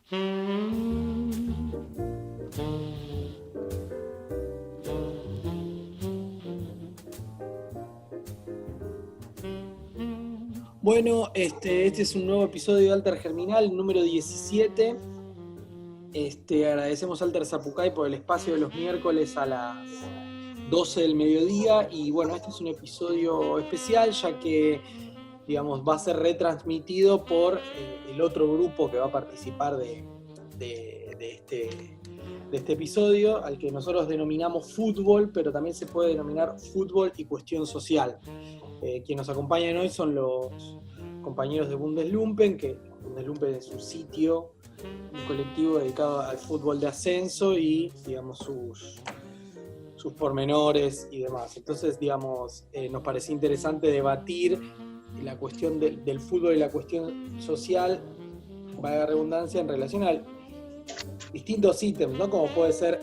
Bueno, este es un nuevo episodio de Alter Germinal, número 17. Agradecemos a Alter Zapucay por el espacio de los miércoles a las 12 del mediodía. Y bueno, este es un episodio especial, ya que, digamos, va a ser retransmitido por el otro grupo que va a participar de este episodio, al que nosotros denominamos fútbol, pero también se puede denominar fútbol y cuestión social. Quienes nos acompañan hoy son los compañeros de Bundeslumpen, que Bundeslumpen es un sitio, un colectivo dedicado al fútbol de ascenso y, digamos, sus pormenores y demás. Entonces, digamos, nos parecía interesante debatir la cuestión del fútbol y la cuestión social, valga la redundancia, en relación a distintos ítems, ¿no? Como puede ser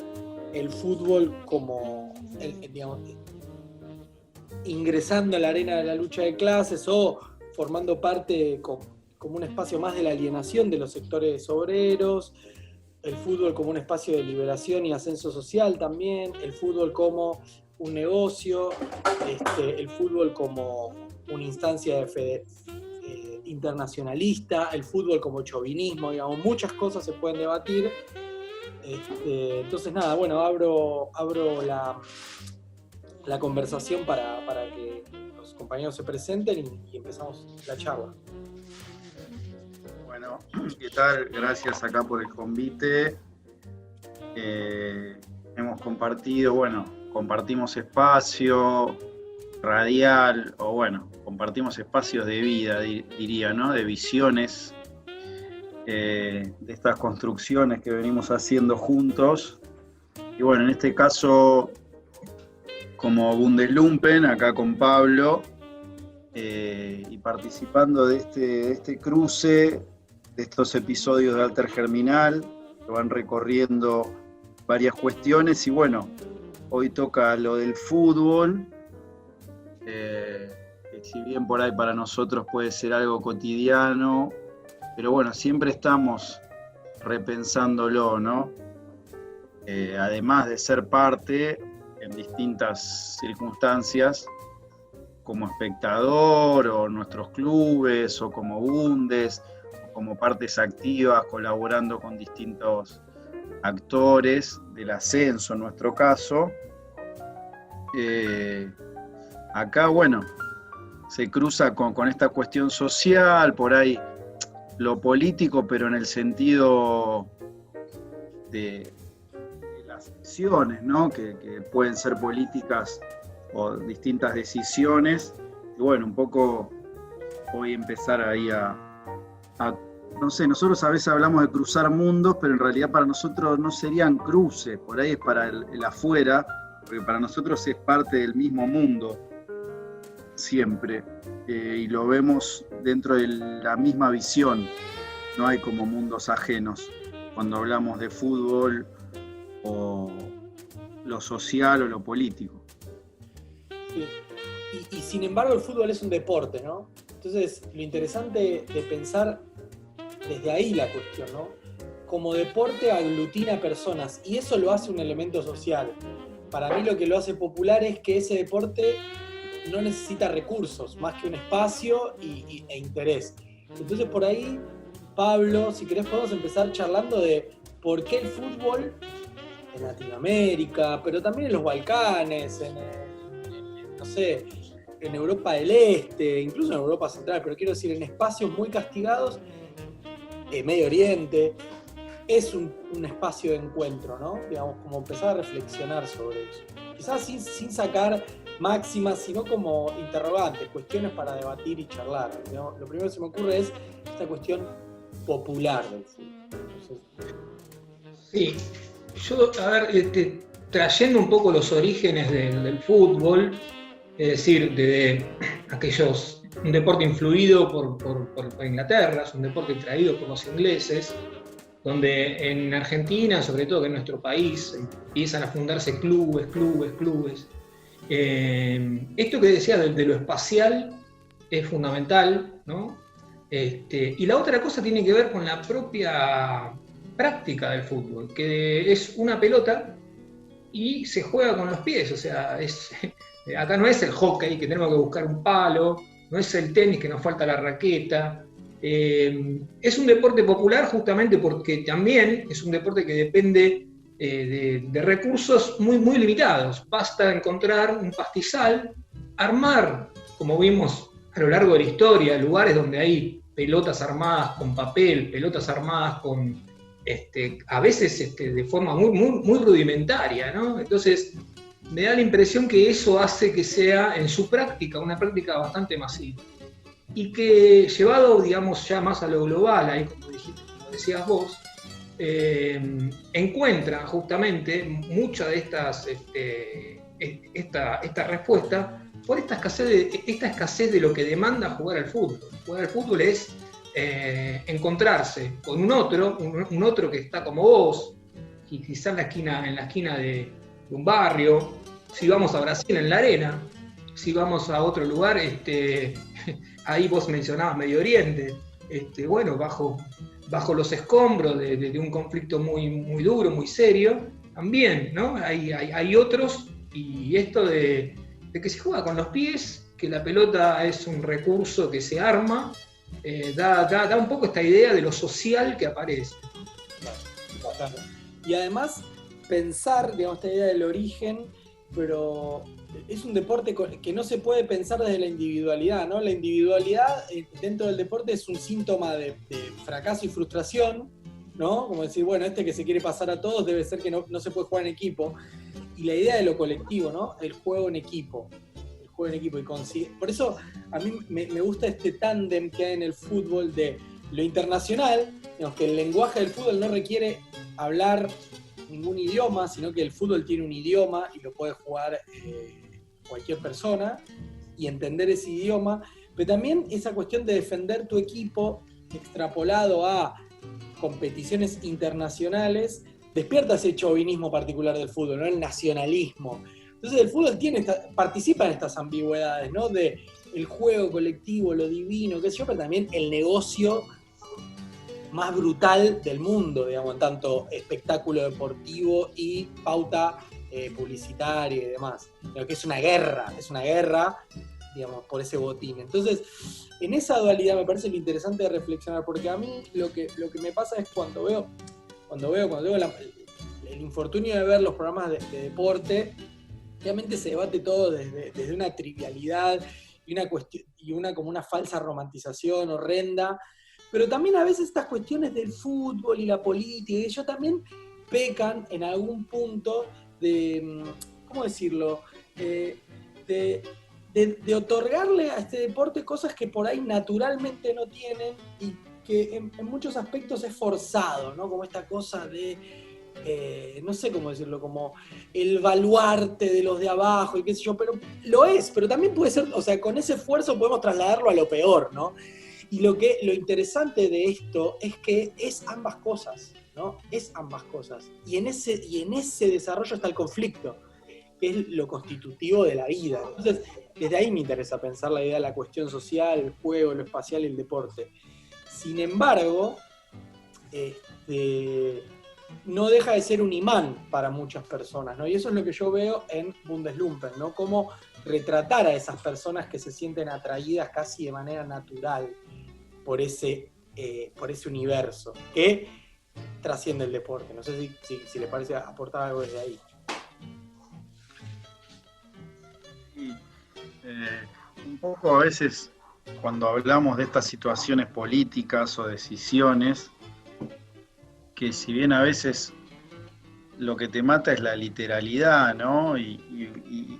el fútbol como, digamos, ingresando a la arena de la lucha de clases o formando parte como un espacio más de la alienación de los sectores obreros, el fútbol como un espacio de liberación y ascenso social también, el fútbol como un negocio, el fútbol como una instancia internacionalista, el fútbol como chauvinismo, digamos, muchas cosas se pueden debatir. Entonces nada, bueno, abro la conversación para que los compañeros se presenten y empezamos la charla. Bueno, ¿qué tal? Gracias acá por el convite. Hemos compartido, compartimos espacio radial, o compartimos espacios de vida, diría, ¿no? De visiones, de estas construcciones que venimos haciendo juntos. Y bueno, en este caso, como Bundeslumpen, acá con Pablo, y participando de este cruce, de estos episodios de Alter Germinal, que van recorriendo varias cuestiones, y bueno, hoy toca lo del fútbol, que si bien por ahí para nosotros puede ser algo cotidiano, pero bueno, siempre estamos repensándolo, ¿no? Además de ser parte en distintas circunstancias, como espectador, o nuestros clubes, o como bundes, o como partes activas, colaborando con distintos actores del ascenso, en nuestro caso. Acá, se cruza con esta cuestión social, por ahí lo político, pero en el sentido de las acciones, ¿no? Que pueden ser políticas o distintas decisiones. Y bueno, un poco voy a empezar ahí no sé, nosotros a veces hablamos de cruzar mundos, pero en realidad para nosotros no serían cruces, por ahí es para el afuera, porque para nosotros es parte del mismo mundo, siempre, y lo vemos dentro de la misma visión, no hay como mundos ajenos, cuando hablamos de fútbol o lo social o lo político. Sí. Y sin embargo el fútbol es un deporte, ¿no? Entonces lo interesante de pensar desde ahí la cuestión, ¿no? Como deporte aglutina personas y eso lo hace un elemento social. Para mí lo que lo hace popular es que ese deporte no necesita recursos, más que un espacio e interés. Entonces por ahí, Pablo, si querés podemos empezar charlando de por qué el fútbol en Latinoamérica, pero también en los Balcanes, no sé, en Europa del Este, incluso en Europa Central, pero quiero decir, en espacios muy castigados, Medio Oriente, es un espacio de encuentro, ¿no? Digamos, como empezar a reflexionar sobre eso. Quizás sin sacar máximas, sino como interrogantes, cuestiones para debatir y charlar. ¿No? Lo primero que se me ocurre es esta cuestión popular del fútbol. Sí, yo, a ver, trayendo un poco los orígenes del fútbol, es decir, de aquellos, un deporte influido por Inglaterra, es un deporte traído por los ingleses, donde en Argentina, sobre todo que en nuestro país, empiezan a fundarse clubes. Esto que decía de lo espacial es fundamental, ¿no? Y la otra cosa tiene que ver con la propia práctica del fútbol, que es una pelota y se juega con los pies, o sea, acá no es el hockey que tenemos que buscar un palo, no es el tenis que nos falta la raqueta. Es un deporte popular justamente porque también es un deporte que depende de recursos muy, muy limitados. Basta encontrar un pastizal, armar, como vimos a lo largo de la historia, lugares donde hay pelotas armadas con papel, pelotas armadas con, a veces de forma muy, muy, muy rudimentaria, ¿no? Entonces, me da la impresión que eso hace que sea en su práctica una práctica bastante masiva. Y que llevado, digamos, ya más a lo global, ahí como decías vos, encuentra justamente mucha de esta respuesta por esta escasez de lo que demanda jugar al fútbol. Jugar al fútbol es encontrarse con un otro que está como vos, y quizás en la esquina de un barrio, si vamos a Brasil en la arena, si vamos a otro lugar, ahí vos mencionabas Medio Oriente, bueno, bajo los escombros de un conflicto muy, muy duro, muy serio, también, ¿no? Hay otros, y esto de que se juega con los pies, que la pelota es un recurso que se arma, da un poco esta idea de lo social que aparece. Bastante. Y además, pensar, digamos, esta idea del origen, pero es un deporte que no se puede pensar desde la individualidad, ¿no? La individualidad dentro del deporte es un síntoma de fracaso y frustración, ¿no? Como decir, bueno, que se quiere pasar a todos debe ser que no se puede jugar en equipo. Y la idea de lo colectivo, ¿no? El juego en equipo. El juego en equipo. Por eso a mí me gusta este tándem que hay en el fútbol de lo internacional, digamos, que el lenguaje del fútbol no requiere hablar ningún idioma, sino que el fútbol tiene un idioma y lo puede jugar cualquier persona y entender ese idioma, pero también esa cuestión de defender tu equipo extrapolado a competiciones internacionales despierta ese chauvinismo particular del fútbol, ¿no? El nacionalismo. Entonces el fútbol participa en estas ambigüedades, ¿no? De el juego colectivo, lo divino, qué sé yo, pero también el negocio más brutal del mundo, digamos, en tanto espectáculo deportivo y pauta publicitaria y demás. Pero que es una guerra, digamos, por ese botín. Entonces, en esa dualidad me parece lo interesante de reflexionar, porque a mí lo que me pasa es cuando veo el infortunio de ver los programas de deporte, realmente se debate todo desde una trivialidad y una como una falsa romantización horrenda, pero también a veces estas cuestiones del fútbol y la política y ellos también pecan en algún punto de, ¿cómo decirlo?, de otorgarle a este deporte cosas que por ahí naturalmente no tienen y que en muchos aspectos es forzado, ¿no? Como esta cosa de, no sé cómo decirlo, como el baluarte de los de abajo y qué sé yo, pero lo es, pero también puede ser, o sea, con ese esfuerzo podemos trasladarlo a lo peor, ¿no? Y lo interesante de esto es que es ambas cosas, ¿no? Es ambas cosas. Y en ese desarrollo está el conflicto, que es lo constitutivo de la vida. Entonces, desde ahí me interesa pensar la idea de la cuestión social, el juego, lo espacial y el deporte. Sin embargo, no deja de ser un imán para muchas personas, ¿no? Y eso es lo que yo veo en Bundeslumpen, ¿no? Cómo retratar a esas personas que se sienten atraídas casi de manera natural por ese universo que trasciende el deporte. No sé si les parece aportar algo desde ahí. Un poco a veces cuando hablamos de estas situaciones políticas o decisiones, que si bien a veces lo que te mata es la literalidad, ¿no? Y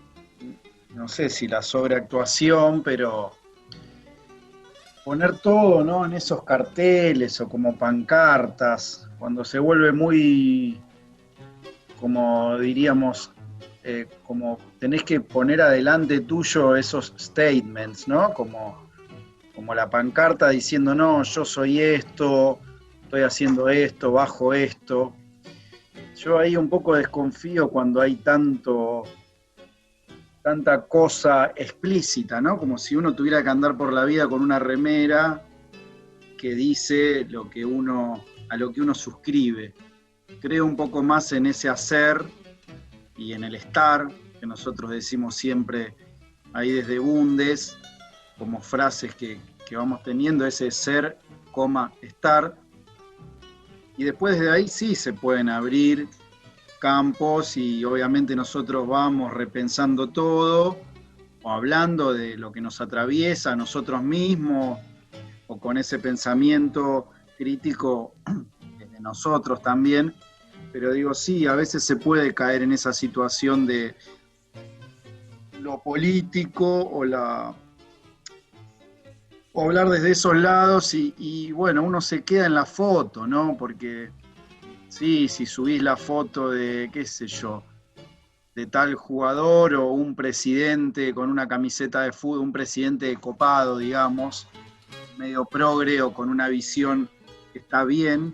no sé si la sobreactuación, pero poner todo, ¿no?, en esos carteles o como pancartas, cuando se vuelve muy, como diríamos, como tenés que poner adelante tuyo esos statements, ¿no? Como la pancarta diciendo, no, yo soy esto, estoy haciendo esto, bajo esto. Yo ahí un poco desconfío cuando hay tanta cosa explícita, ¿no? Como si uno tuviera que andar por la vida con una remera que dice lo que uno a lo que uno suscribe. Creo un poco más en ese hacer y en el estar, que nosotros decimos siempre ahí desde Bundes, como frases que vamos teniendo, ese ser, estar. Y después de ahí sí se pueden abrir campos y obviamente nosotros vamos repensando todo o hablando de lo que nos atraviesa a nosotros mismos o con ese pensamiento crítico de nosotros también. Pero digo, sí, a veces se puede caer en esa situación de lo político o hablar desde esos lados y bueno, uno se queda en la foto, ¿no? Porque sí, si subís la foto de, qué sé yo, de tal jugador o un presidente con una camiseta de fútbol, un presidente copado, digamos, medio progre o con una visión que está bien,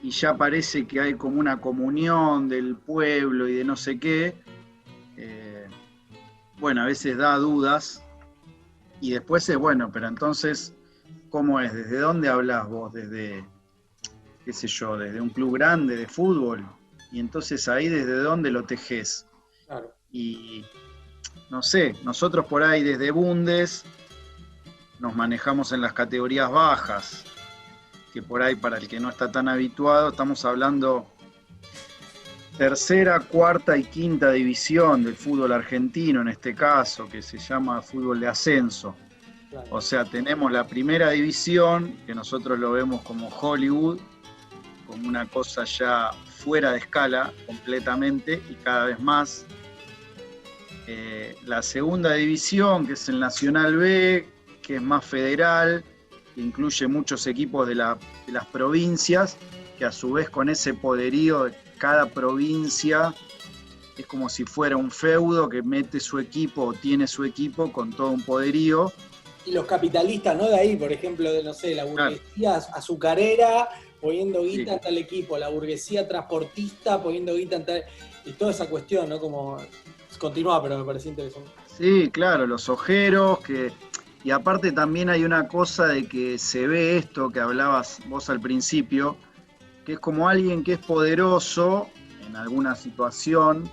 y ya parece que hay como una comunión del pueblo y de no sé qué, bueno, a veces da dudas, y después es, bueno, pero entonces, ¿cómo es? ¿Desde dónde hablas vos? Desde, qué sé yo, desde un club grande de fútbol, y entonces ahí desde dónde lo tejés. Claro. Y no sé, nosotros por ahí desde Bundes nos manejamos en las categorías bajas, que por ahí para el que no está tan habituado, estamos hablando tercera, cuarta y quinta división del fútbol argentino en este caso, que se llama fútbol de ascenso. Claro. O sea, tenemos la primera división, que nosotros lo vemos como Hollywood, como una cosa ya fuera de escala completamente y cada vez más. La segunda división, que es el Nacional B, que es más federal, que incluye muchos equipos de las provincias, que a su vez con ese poderío de cada provincia es como si fuera un feudo que mete su equipo o tiene su equipo con todo un poderío. Y los capitalistas, ¿no? De ahí, por ejemplo, de, no sé, la burguesía azucarera poniendo guita en tal equipo, la burguesía transportista poniendo guita en tal... Y toda esa cuestión, ¿no? Como... Continúa, pero me pareció interesante. Sí, claro, los ojeros, y aparte también hay una cosa de que se ve esto que hablabas vos al principio, que es como alguien que es poderoso en alguna situación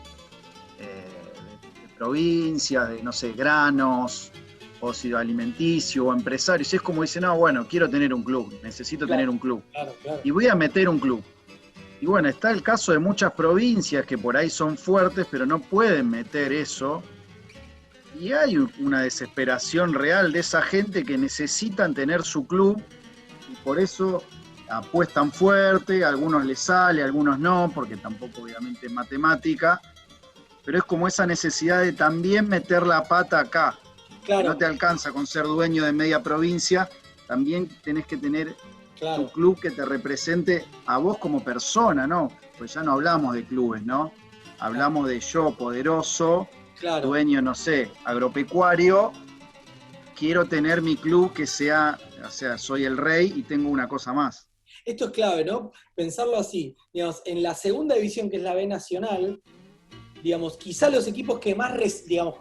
de provincia, de, no sé, granos, o si alimenticio, o empresarios, es como dicen, no, bueno, quiero tener un club, necesito tener un club, claro. Y voy a meter un club. Y bueno, está el caso de muchas provincias que por ahí son fuertes, pero no pueden meter eso. Y hay una desesperación real de esa gente que necesitan tener su club y por eso apuestan fuerte, a algunos les sale, a algunos no, porque tampoco obviamente es matemática, pero es como esa necesidad de también meter la pata acá. Claro. No te alcanza con ser dueño de media provincia, también tenés que tener tu club que te represente a vos como persona, ¿no? Pues ya no hablamos de clubes, ¿no? Hablamos de yo, poderoso, dueño, no sé, agropecuario, quiero tener mi club que sea, o sea, soy el rey y tengo una cosa más. Esto es clave, ¿no? Pensarlo así. Digamos, en la segunda división, que es la B Nacional, digamos, quizá los equipos que más, digamos,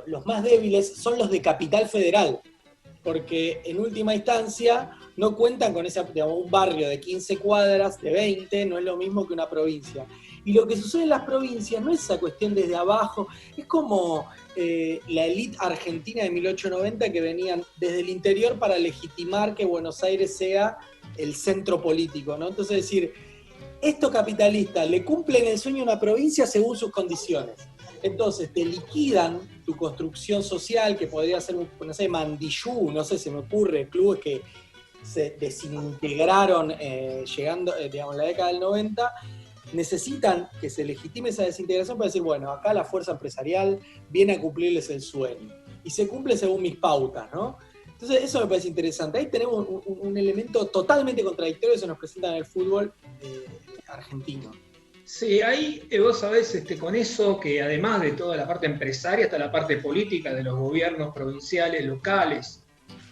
los más débiles son los de Capital Federal, porque en última instancia no cuentan con ese, digamos, un barrio de 15 cuadras, de 20, no es lo mismo que una provincia. Y lo que sucede en las provincias no es esa cuestión desde abajo, es como la élite argentina de 1890 que venían desde el interior para legitimar que Buenos Aires sea el centro político, ¿no? Entonces, es decir, estos capitalistas le cumplen el sueño a una provincia según sus condiciones. Entonces te liquidan tu construcción social, que podría ser, no sé, Mandillú, no sé, se me ocurre, clubes que se desintegraron llegando, digamos, en la década del 90, necesitan que se legitime esa desintegración para decir, bueno, acá la fuerza empresarial viene a cumplirles el sueño. Y se cumple según mis pautas, ¿no? Entonces eso me parece interesante. Ahí tenemos un elemento totalmente contradictorio que se nos presenta en el fútbol argentino. Sí, ahí vos sabés con eso que además de toda la parte empresaria está la parte política de los gobiernos provinciales, locales,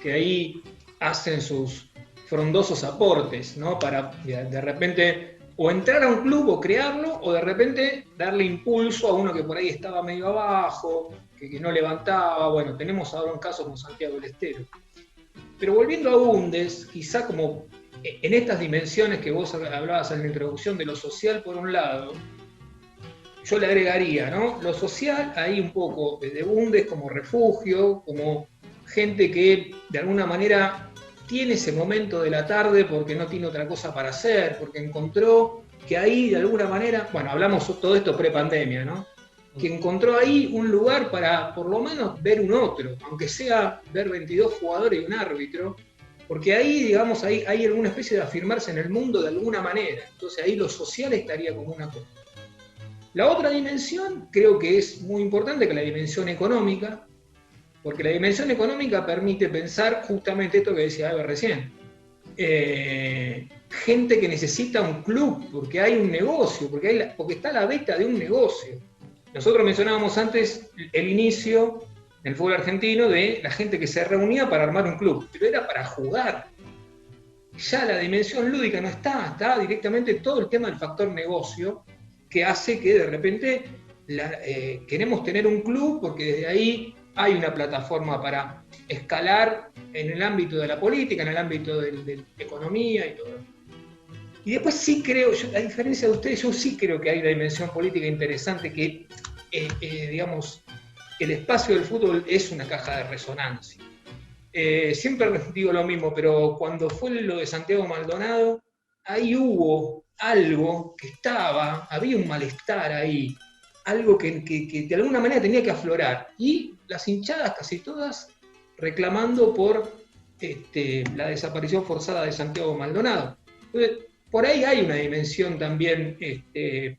que ahí hacen sus frondosos aportes, ¿no? Para de repente o entrar a un club o crearlo, o de repente darle impulso a uno que por ahí estaba medio abajo, que no levantaba. Bueno, tenemos ahora un caso con Santiago del Estero. Pero volviendo a Bundes, quizá como en estas dimensiones que vos hablabas en la introducción de lo social por un lado, yo le agregaría, ¿no? Lo social ahí un poco de Bundes como refugio, como gente que de alguna manera tiene ese momento de la tarde porque no tiene otra cosa para hacer, porque encontró que ahí de alguna manera, bueno, hablamos todo esto pre-pandemia, ¿no? Que encontró ahí un lugar para por lo menos ver un otro, aunque sea ver 22 jugadores y un árbitro, porque ahí, digamos, hay alguna especie de afirmarse en el mundo de alguna manera. Entonces ahí lo social estaría como una cosa. La otra dimensión creo que es muy importante, que es la dimensión económica, porque la dimensión económica permite pensar justamente esto que decía Eva recién. Gente que necesita un club, porque hay un negocio, porque está la beta de un negocio. Nosotros mencionábamos antes el inicio del fútbol argentino de la gente que se reunía para armar un club, pero era para jugar. Ya la dimensión lúdica no está directamente todo el tema del factor negocio, que hace que de repente queremos tener un club porque desde ahí hay una plataforma para escalar en el ámbito de la política, en el ámbito de la economía y todo. Y después sí creo, a diferencia de ustedes, yo sí creo que hay una dimensión política interesante que, digamos, el espacio del fútbol es una caja de resonancia. Siempre digo lo mismo, pero cuando fue lo de Santiago Maldonado, ahí hubo algo que había un malestar ahí, algo que de alguna manera tenía que aflorar. Y las hinchadas casi todas reclamando por la desaparición forzada de Santiago Maldonado. Entonces, por ahí hay una dimensión también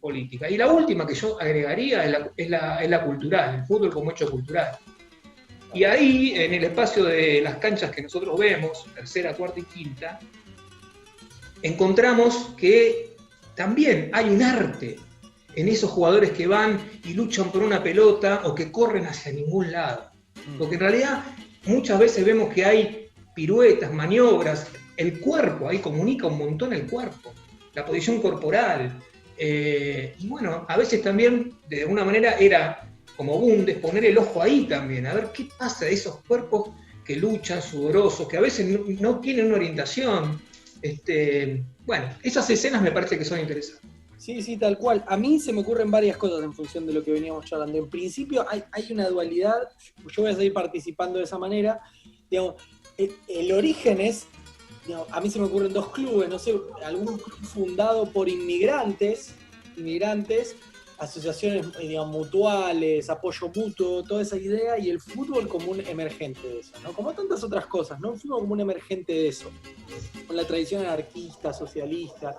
política. Y la última que yo agregaría es la cultural, el fútbol como hecho cultural. Y ahí, en el espacio de las canchas que nosotros vemos, tercera, cuarta y quinta, encontramos que también hay un arte en esos jugadores que van y luchan por una pelota o que corren hacia ningún lado. Porque en realidad muchas veces vemos que hay piruetas, maniobras, el cuerpo, ahí comunica un montón el cuerpo, la posición corporal. Y bueno, a veces también de alguna manera era como Bundes poner el ojo ahí también, a ver qué pasa de esos cuerpos que luchan, sudorosos, que a veces no tienen una orientación. Bueno, esas escenas me parece que son interesantes. Sí, tal cual. A mí se me ocurren varias cosas en función de lo que veníamos charlando. En principio hay una dualidad, yo voy a seguir participando de esa manera. Digamos, el origen es, digamos, a mí se me ocurren dos clubes, no sé, algún club fundado por inmigrantes, asociaciones, digamos, mutuales, apoyo mutuo, toda esa idea, y el fútbol como un emergente de eso, ¿no? Como tantas otras cosas, ¿no? El fútbol como un emergente de eso, con la tradición anarquista, socialista,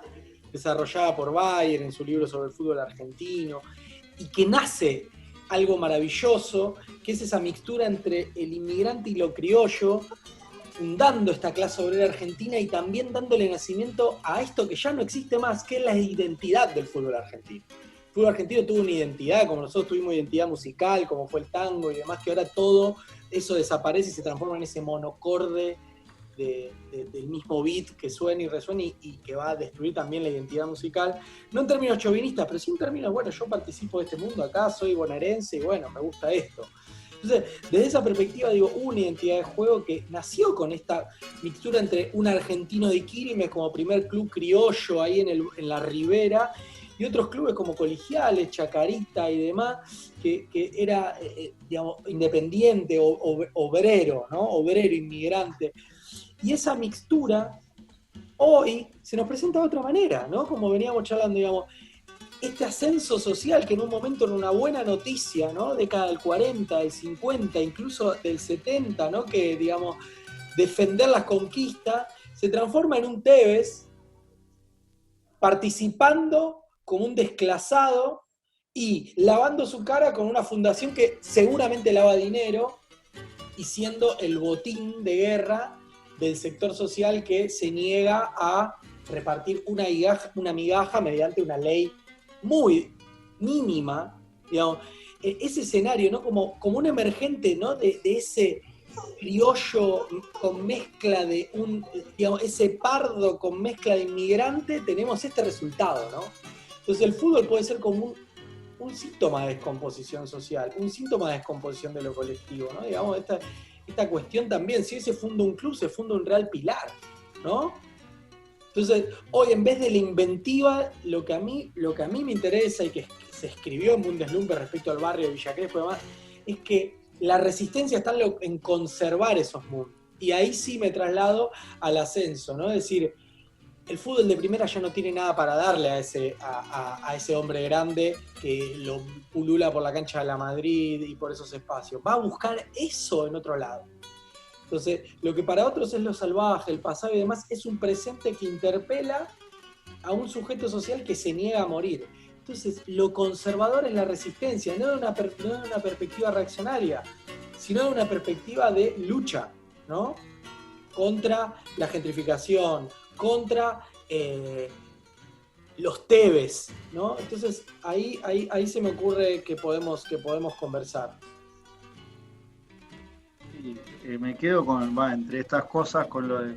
desarrollada por Bayer en su libro sobre el fútbol argentino, y que nace algo maravilloso, que es esa mixtura entre el inmigrante y lo criollo, fundando esta clase obrera argentina y también dándole nacimiento a esto que ya no existe más, que es la identidad del fútbol argentino. El fútbol argentino tuvo una identidad, como nosotros tuvimos identidad musical, como fue el tango y demás, que ahora todo eso desaparece y se transforma en ese monocorde del mismo beat que suena y resuena y que va a destruir también la identidad musical, no en términos chauvinistas, pero sí en términos, bueno, yo participo de este mundo acá, soy bonaerense y bueno, me gusta esto. Entonces, desde esa perspectiva, digo, una identidad de juego que nació con esta mixtura entre un argentino de Quilmes como primer club criollo ahí en la Ribera, y otros clubes como Colegiales, Chacarita y demás, que era, digamos, independiente, obrero, ¿no? Obrero, inmigrante. Y esa mixtura hoy se nos presenta de otra manera, ¿no? Como veníamos charlando, digamos, este ascenso social que en un momento era una buena noticia, ¿no? Década del 40, del 50, incluso del 70, ¿no? Que, digamos, defender las conquistas se transforma en un Tevez participando como un desclasado y lavando su cara con una fundación que seguramente lava dinero y siendo el botín de guerra del sector social que se niega a repartir una migaja mediante una ley muy mínima, digamos, ese escenario, ¿no? Como un emergente, ¿no? de ese criollo con mezcla de digamos, ese pardo con mezcla de inmigrante, tenemos este resultado, ¿no? Entonces el fútbol puede ser como un síntoma de descomposición social, un síntoma de descomposición de lo colectivo, ¿no? Digamos, esta cuestión también, si hoy se funda un club, se funda un real pilar, ¿no? Entonces, hoy en vez de la inventiva, lo que a mí me interesa y que se escribió en Bundeslumpe respecto al barrio de Villa Crespo y demás, es que la resistencia está en conservar esos mundos. Y ahí sí me traslado al ascenso, ¿no? Es decir, el fútbol de primera ya no tiene nada para darle a ese hombre grande que lo pulula por la cancha de la Madrid y por esos espacios. Va a buscar eso en otro lado. Entonces, lo que para otros es lo salvaje, el pasado y demás, es un presente que interpela a un sujeto social que se niega a morir. Entonces, lo conservador es la resistencia, no de una perspectiva reaccionaria, sino de una perspectiva de lucha, ¿no? Contra la gentrificación, contra los Tebes, ¿no? Entonces, ahí se me ocurre que podemos conversar. Me quedo entre estas cosas, con lo de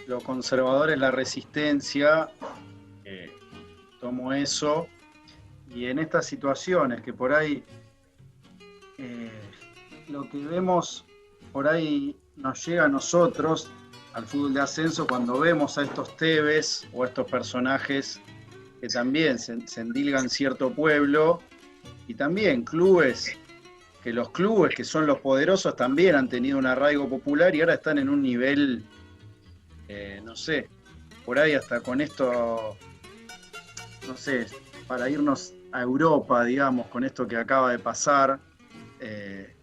los conservadores, la resistencia, tomo eso, y en estas situaciones que por ahí lo que vemos por ahí nos llega a nosotros, al fútbol de ascenso, cuando vemos a estos Tebes o a estos personajes que también se endilgan cierto pueblo, y también clubes, que los clubes que son los poderosos también han tenido un arraigo popular y ahora están en un nivel, no sé, por ahí hasta con esto, no sé, para irnos a Europa, digamos, con esto que acaba de pasar, de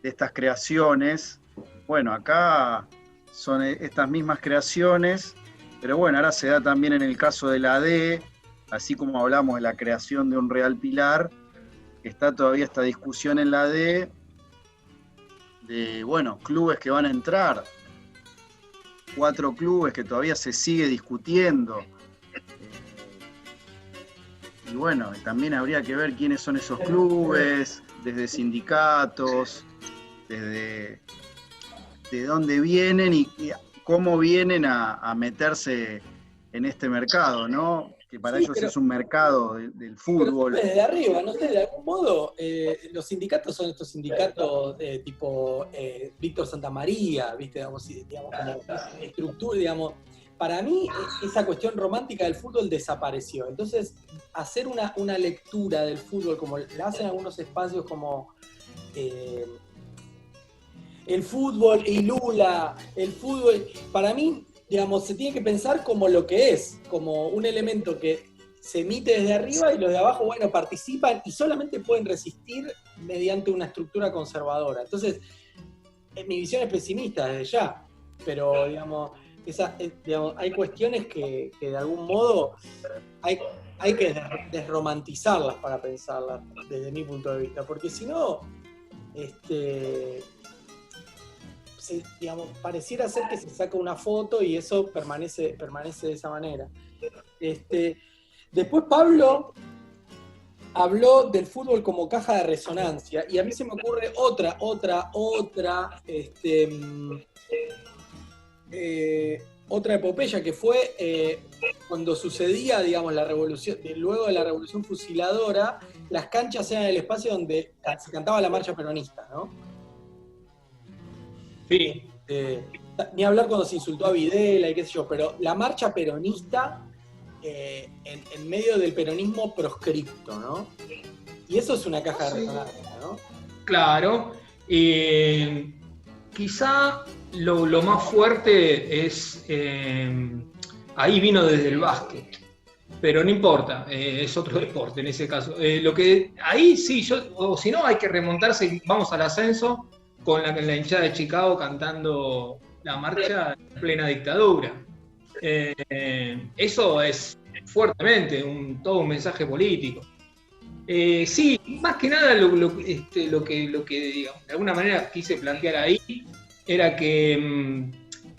estas creaciones. Bueno, acá son estas mismas creaciones, pero bueno, ahora se da también en el caso de la D, así como hablamos de la creación de un Real Pilar, está todavía esta discusión en la D de, bueno, clubes que van a entrar, 4 clubes que todavía se sigue discutiendo. Y bueno, también habría que ver quiénes son esos clubes, desde sindicatos, desde de dónde vienen y cómo vienen a meterse en este mercado, ¿no? Que para ellos es un mercado del fútbol. Pero desde arriba, no sé, de algún modo, los sindicatos son estos sindicatos tipo Víctor Santamaría, ¿viste? Digamos, como estructura, digamos. Para mí, esa cuestión romántica del fútbol desapareció. Entonces, hacer una lectura del fútbol, como la hacen algunos espacios como el fútbol y Lula, el fútbol, para mí, digamos, se tiene que pensar como lo que es, como un elemento que se emite desde arriba y los de abajo, bueno, participan y solamente pueden resistir mediante una estructura conservadora. Entonces, mi visión es pesimista desde ya, pero, digamos, hay cuestiones que de algún modo hay que desromantizarlas para pensarlas desde mi punto de vista, porque si no, digamos, pareciera ser que se saca una foto y eso permanece de esa manera. Después Pablo habló del fútbol como caja de resonancia y a mí se me ocurre otra epopeya que fue cuando sucedía, digamos, la revolución, luego de la revolución fusiladora, las canchas eran el espacio donde se cantaba la marcha peronista, ¿no? Sí. Ni hablar cuando se insultó a Videla y qué sé yo, pero la marcha peronista en medio del peronismo proscripto, ¿no? Y eso es una caja de resonancia, ¿no? Claro. Quizá lo más fuerte es, ahí vino desde el básquet, pero no importa, es otro deporte en ese caso. Ahí sí, o si no, hay que remontarse, vamos al ascenso, con la hinchada de Chicago cantando la marcha en plena dictadura. Eso es fuertemente todo un mensaje político. Sí, más que nada lo que digamos, de alguna manera quise plantear ahí era que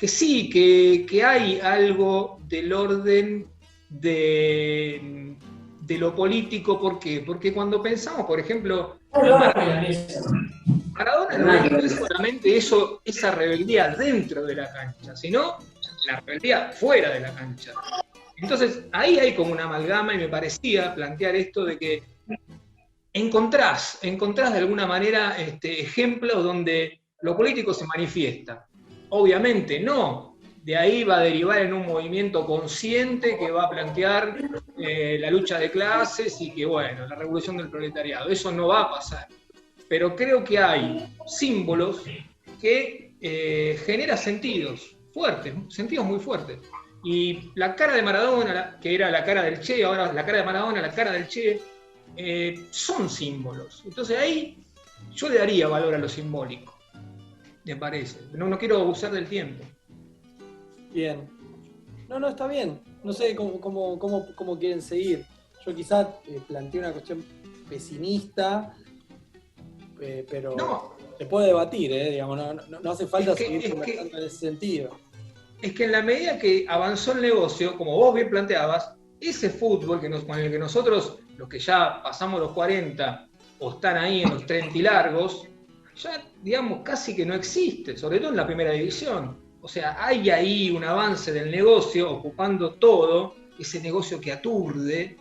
sí, que hay algo del orden de lo político. ¿Por qué? Porque cuando pensamos, por ejemplo, Maradona no es solamente esa rebeldía dentro de la cancha, sino la rebeldía fuera de la cancha. Entonces, ahí hay como una amalgama y me parecía plantear esto de que encontrás de alguna manera ejemplos donde lo político se manifiesta. Obviamente no de ahí va a derivar en un movimiento consciente que va a plantear la lucha de clases y que, bueno, la revolución del proletariado. Eso no va a pasar. Pero creo que hay símbolos que generan sentidos fuertes, sentidos muy fuertes. Y la cara de Maradona, que era la cara del Che, ahora la cara de Maradona, la cara del Che, son símbolos. Entonces ahí yo le daría valor a lo simbólico, me parece. No quiero abusar del tiempo. Bien. No, está bien. No sé cómo quieren seguir. Yo quizás planteé una cuestión pesimista, pero se puede debatir, digamos, no hace falta seguir conversando en ese sentido. Es que en la medida que avanzó el negocio, como vos bien planteabas, ese fútbol con el que nosotros, los que ya pasamos los 40 o están ahí en los 30 y largos, ya, digamos, casi que no existe, sobre todo en la primera división. O sea, hay ahí un avance del negocio ocupando todo, ese negocio que aturde,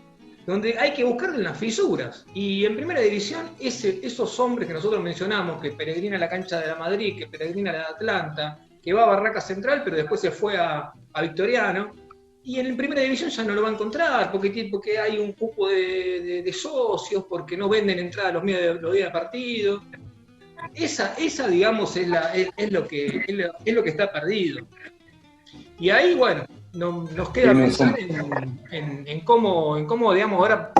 donde hay que buscarle las fisuras. Y en primera división, esos hombres que nosotros mencionamos, que peregrina a la cancha de la Madrid, que peregrina a la de Atlanta, que va a Barraca Central, pero después se fue a Victoriano, y en primera división ya no lo va a encontrar, porque hay un cupo de socios, porque no venden entradas los días de partido. Esa digamos, es lo que está perdido. Y ahí, bueno, nos queda pensar en cómo, digamos, ahora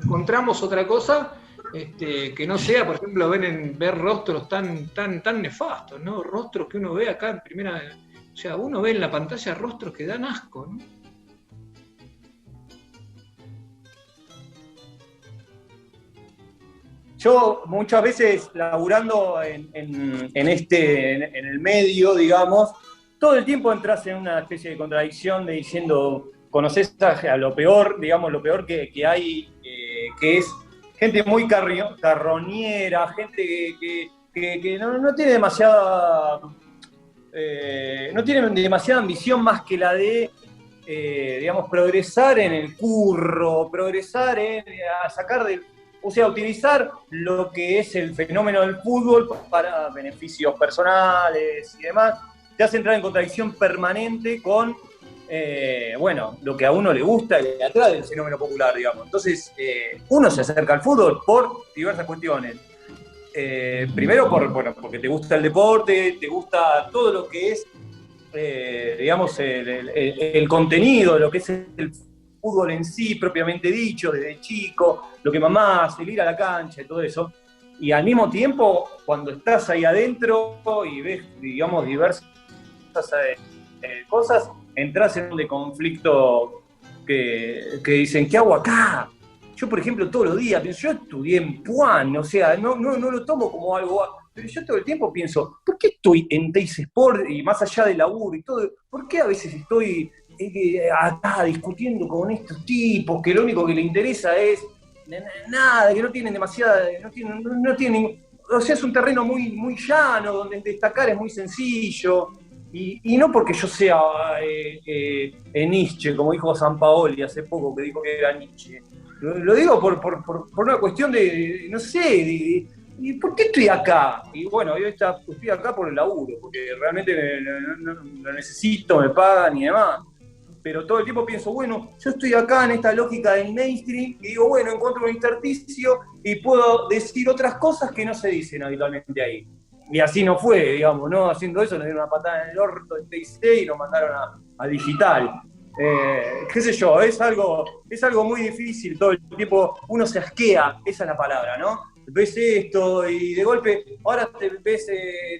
encontramos otra cosa que no sea, por ejemplo, ver rostros tan nefastos, ¿no? Rostros que uno ve acá en primera... O sea, uno ve en la pantalla rostros que dan asco, ¿no? Yo muchas veces laburando en el medio, digamos, todo el tiempo entras en una especie de contradicción de diciendo, conoces a lo peor, digamos, lo peor que hay, que es gente muy carroñera, gente que no tiene demasiada ambición más que la de digamos, progresar en el curro, progresar a sacar o sea, utilizar lo que es el fenómeno del fútbol para beneficios personales y demás, te hace entrar en contradicción permanente con, bueno, lo que a uno le gusta y le atrae del fenómeno popular, digamos. Entonces, uno se acerca al fútbol por diversas cuestiones. Primero, porque te gusta el deporte, te gusta todo lo que es, digamos, el contenido, lo que es el fútbol en sí, propiamente dicho, desde chico, lo que mamás, el ir a la cancha y todo eso. Y al mismo tiempo, cuando estás ahí adentro y ves, digamos, diversas cosas, entras en un de conflicto que dicen, ¿qué hago acá? Yo, por ejemplo, todos los días pienso, yo estudié en Puan, o sea, no lo tomo como algo, pero yo todo el tiempo pienso, ¿por qué estoy en Teis Sport y más allá del laburo y todo? ¿Por qué a veces estoy acá discutiendo con estos tipos que lo único que les interesa es nada, que no tienen demasiada, no tienen, o sea, es un terreno muy, muy llano, donde destacar es muy sencillo, y no porque yo sea Nietzsche, como dijo Sampaoli hace poco, que dijo que era Nietzsche. Lo digo por una cuestión de, no sé, ¿y por qué estoy acá? Y bueno, yo estoy acá por el laburo, porque realmente lo necesito, me pagan y demás. Pero todo el tiempo pienso, bueno, yo estoy acá en esta lógica del mainstream y digo, bueno, encuentro un intersticio y puedo decir otras cosas que no se dicen habitualmente ahí. Y así no fue, digamos, ¿no? Haciendo eso nos dieron una patada en el orto en TIC y nos mandaron a digital. Qué sé yo, es algo muy difícil, todo el tiempo uno se asquea, esa es la palabra, ¿no? Ves esto y de golpe, ahora te ves,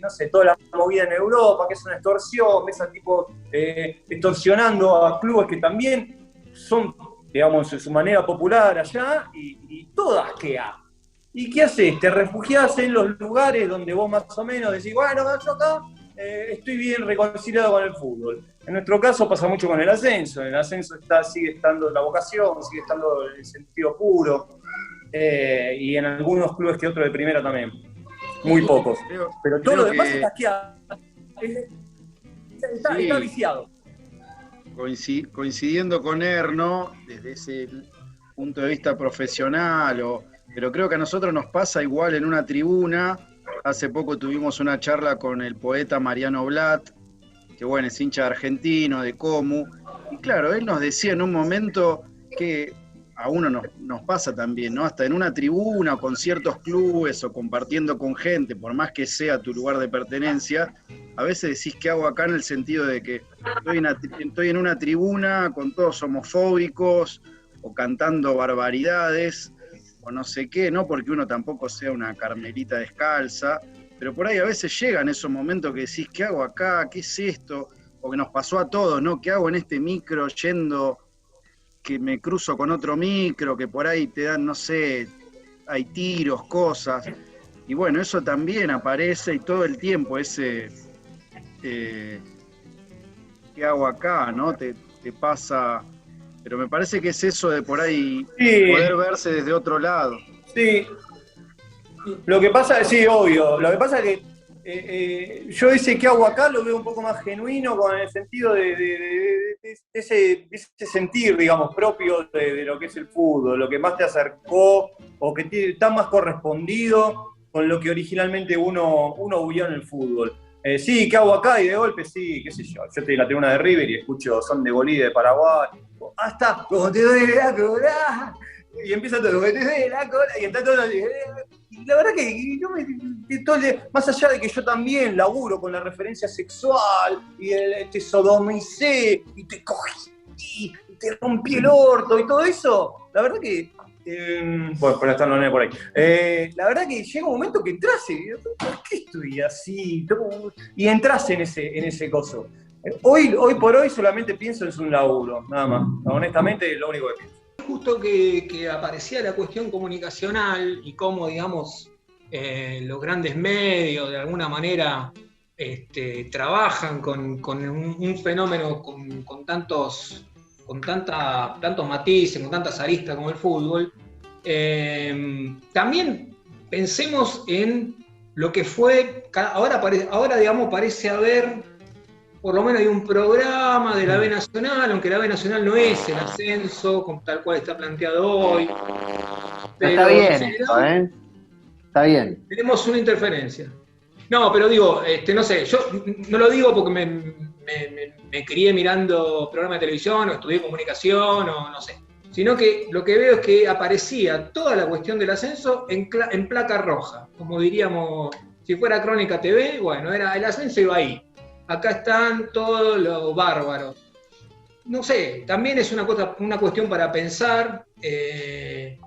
no sé, toda la movida en Europa, que es una extorsión, ves a tipos extorsionando a clubes que también son, digamos, de su manera popular allá, y todo asquea. ¿Y qué haces? Te refugiás en los lugares donde vos más o menos decís, bueno, yo acá estoy bien reconciliado con el fútbol. En nuestro caso pasa mucho con el ascenso. En el ascenso sigue estando la vocación, sigue estando el sentido puro. Y en algunos clubes que otros de primera también. Muy pocos. Pero todo lo demás está viciado. Coincidiendo con Erno, desde ese punto de vista profesional, pero creo que a nosotros nos pasa igual en una tribuna. Hace poco tuvimos una charla con el poeta Mariano Blatt, que bueno, es hincha de Argentino, de Comu, y claro, él nos decía en un momento que a uno nos pasa también, ¿no? Hasta en una tribuna, o con ciertos clubes, o compartiendo con gente, por más que sea tu lugar de pertenencia, a veces decís, ¿qué hago acá? En el sentido de que estoy en una tribuna con todos homofóbicos, o cantando barbaridades, o no sé qué, no porque uno tampoco sea una carmelita descalza, pero por ahí a veces llegan esos momentos que decís, ¿qué hago acá? ¿Qué es esto? O que nos pasó a todos, ¿no? ¿Qué hago en este micro yendo, que me cruzo con otro micro, que por ahí te dan, no sé, hay tiros, cosas? Y bueno, eso también aparece y todo el tiempo ese, ¿qué hago acá? ¿No? Te pasa, pero me parece que es eso de por ahí poder verse desde otro lado. Sí. Lo que pasa, sí, obvio. Lo que pasa es que yo ese ¿qué hago acá? Lo veo un poco más genuino con el sentido de ese sentir, digamos, propio de lo que es el fútbol, lo que más te acercó o que está más correspondido con lo que originalmente uno vivió en el fútbol. Sí, ¿qué hago acá? Y de golpe, sí, qué sé yo. Yo estoy en la tribuna de River y escucho Son de Bolí de Paraguay. Hasta, como te doy la cola. Y empieza todo, como te doy la cola. Y está todo. Y la verdad que yo más allá de que yo también laburo con la referencia sexual y te sodomicé y te cogí y te rompí el orto y todo eso, la verdad que bueno, por estar por ahí. La verdad que llega un momento que entras y ¿por qué estoy así? Y entras en ese coso. Hoy por hoy solamente pienso en un laburo, nada más. Honestamente, lo único que pienso. Justo que aparecía la cuestión comunicacional y cómo, digamos, los grandes medios de alguna manera trabajan con un fenómeno con tantos matices, con tantas aristas como el fútbol. También pensemos en lo que fue, ahora digamos, parece haber, por lo menos hay un programa de la B Nacional, aunque la B Nacional no es el ascenso, tal cual está planteado hoy. Pero está bien esto, ¿eh? Está bien. Tenemos una interferencia. No, pero digo, no sé, yo no lo digo porque me crié mirando programas de televisión o estudié comunicación o no sé, sino que lo que veo es que aparecía toda la cuestión del ascenso en placa roja, como diríamos, si fuera Crónica TV, bueno, era el ascenso iba ahí. Acá están todos los bárbaros. No sé, también es una cuestión para pensar que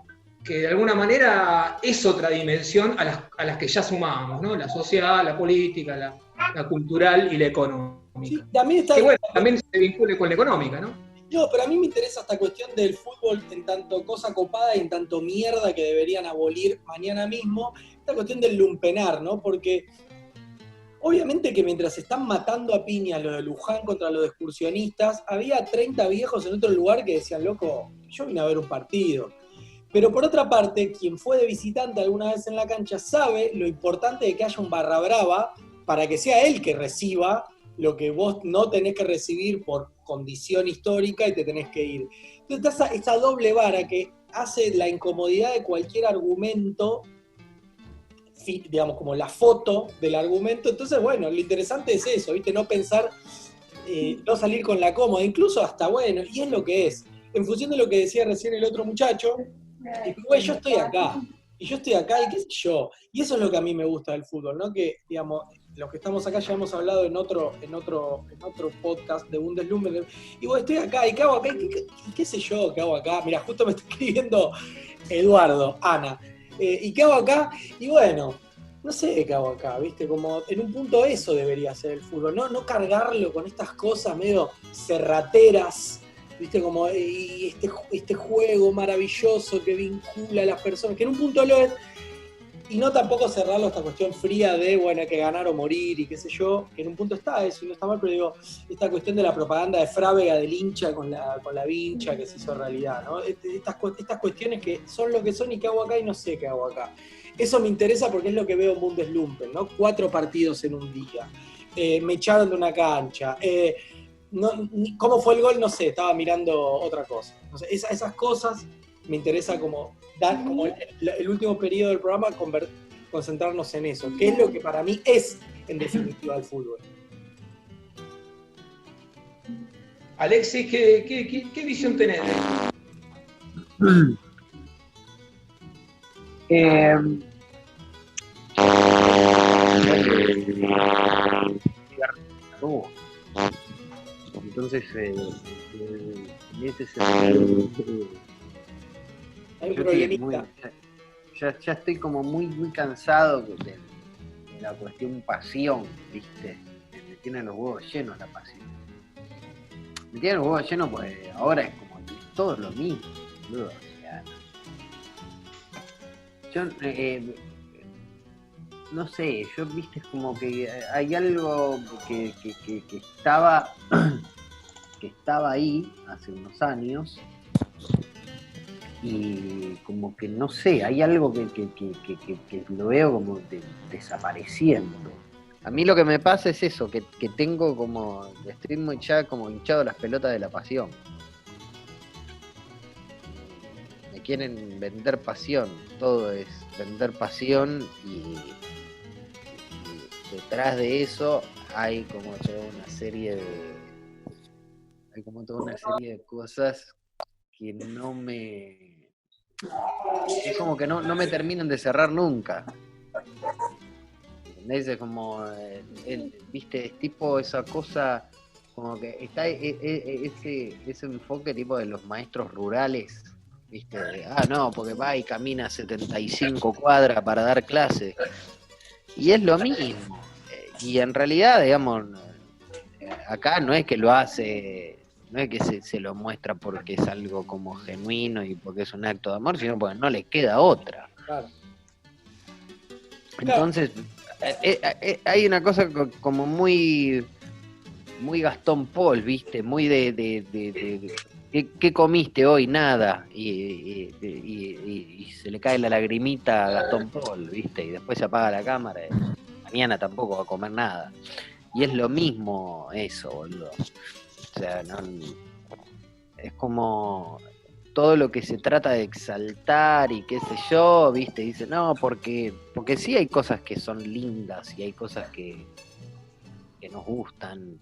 de alguna manera es otra dimensión a las que ya sumábamos, ¿no? La social, la política, la cultural y la económica. Sí, también está. Que bueno, también se vincule con la económica, ¿no? No, pero a mí me interesa esta cuestión del fútbol en tanto cosa copada y en tanto mierda que deberían abolir mañana mismo. Esta cuestión del lumpenar, ¿no? Porque obviamente que mientras están matando a piña los de Luján contra los excursionistas, había 30 viejos en otro lugar que decían, loco, yo vine a ver un partido. Pero por otra parte, quien fue de visitante alguna vez en la cancha sabe lo importante de que haya un barra brava para que sea él que reciba lo que vos no tenés que recibir por condición histórica y te tenés que ir. Entonces está esa doble vara que hace la incomodidad de cualquier argumento, digamos, como la foto del argumento. Entonces, bueno, lo interesante es eso, ¿viste? No pensar, no salir con la cómoda, incluso hasta, bueno, y es lo que es. En función de lo que decía recién el otro muchacho, güey, yo estoy acá, y yo estoy acá, y qué sé yo. Y eso es lo que a mí me gusta del fútbol, ¿no? Que, digamos, los que estamos acá ya hemos hablado en otro podcast de Bundesliga, y bueno, estoy acá, ¿y qué hago acá? ¿Y qué sé yo qué hago acá? Mira, justo me está escribiendo Eduardo, Ana. ¿Y qué hago acá? Y bueno, no sé qué hago acá, ¿viste? Como en un punto eso debería ser el fútbol, no cargarlo con estas cosas medio cerrateras, ¿viste? Como este juego maravilloso que vincula a las personas, que en un punto lo es, y no tampoco cerrarlo a esta cuestión fría de, bueno, hay que ganar o morir y qué sé yo, que en un punto está eso y no está mal, pero digo, esta cuestión de la propaganda de Frávega del hincha con la vincha que se hizo realidad, ¿no? Estas cuestiones que son lo que son y qué hago acá y no sé qué hago acá. Eso me interesa porque es lo que veo en Bundeslumpen, ¿no? 4 partidos en un día. Me echaron de una cancha. ¿Cómo fue el gol? No sé, estaba mirando otra cosa. No sé, esas cosas me interesa como dar como el último periodo del programa, concentrarnos en eso, que es lo que para mí es, en definitiva, el fútbol. Alexis, ¿qué visión tenés? Eh, uh, entonces, en ese sentido, Hay un yo estoy problemita. ya estoy como muy cansado de la cuestión pasión, ¿viste? Me tienen los huevos llenos la pasión. Me tienen los huevos llenos pues ahora es como que es todo lo mismo, boludo. O sea, yo no sé, yo viste es como que hay algo que estaba que estaba ahí hace unos años y como que no sé, hay algo que lo veo como desapareciendo. A mí lo que me pasa es eso, que tengo como, estoy muy ya como hinchado las pelotas de la pasión. Me quieren vender pasión, todo es vender pasión y detrás de eso hay como toda una serie de cosas que no me... Es como que no me terminan de cerrar nunca. ¿Entendés? Es como, viste, es tipo esa cosa, como que está ese enfoque tipo de los maestros rurales, viste, no, porque va y camina 75 cuadras para dar clase. Y es lo mismo. Y en realidad, digamos, acá no es que lo hace, no es que se lo muestra porque es algo como genuino y porque es un acto de amor, sino porque no le queda otra. Claro. Entonces, hay una cosa como muy Gastón Paul, ¿viste? Muy de ¿qué comiste hoy? Nada. Y se le cae la lagrimita a Gastón Paul, ¿viste? Y después se apaga la cámara y mañana tampoco va a comer nada. Y es lo mismo eso, boludo. O sea, no, es como todo lo que se trata de exaltar y qué sé yo, ¿viste? Dice, no, porque sí hay cosas que son lindas y hay cosas que nos gustan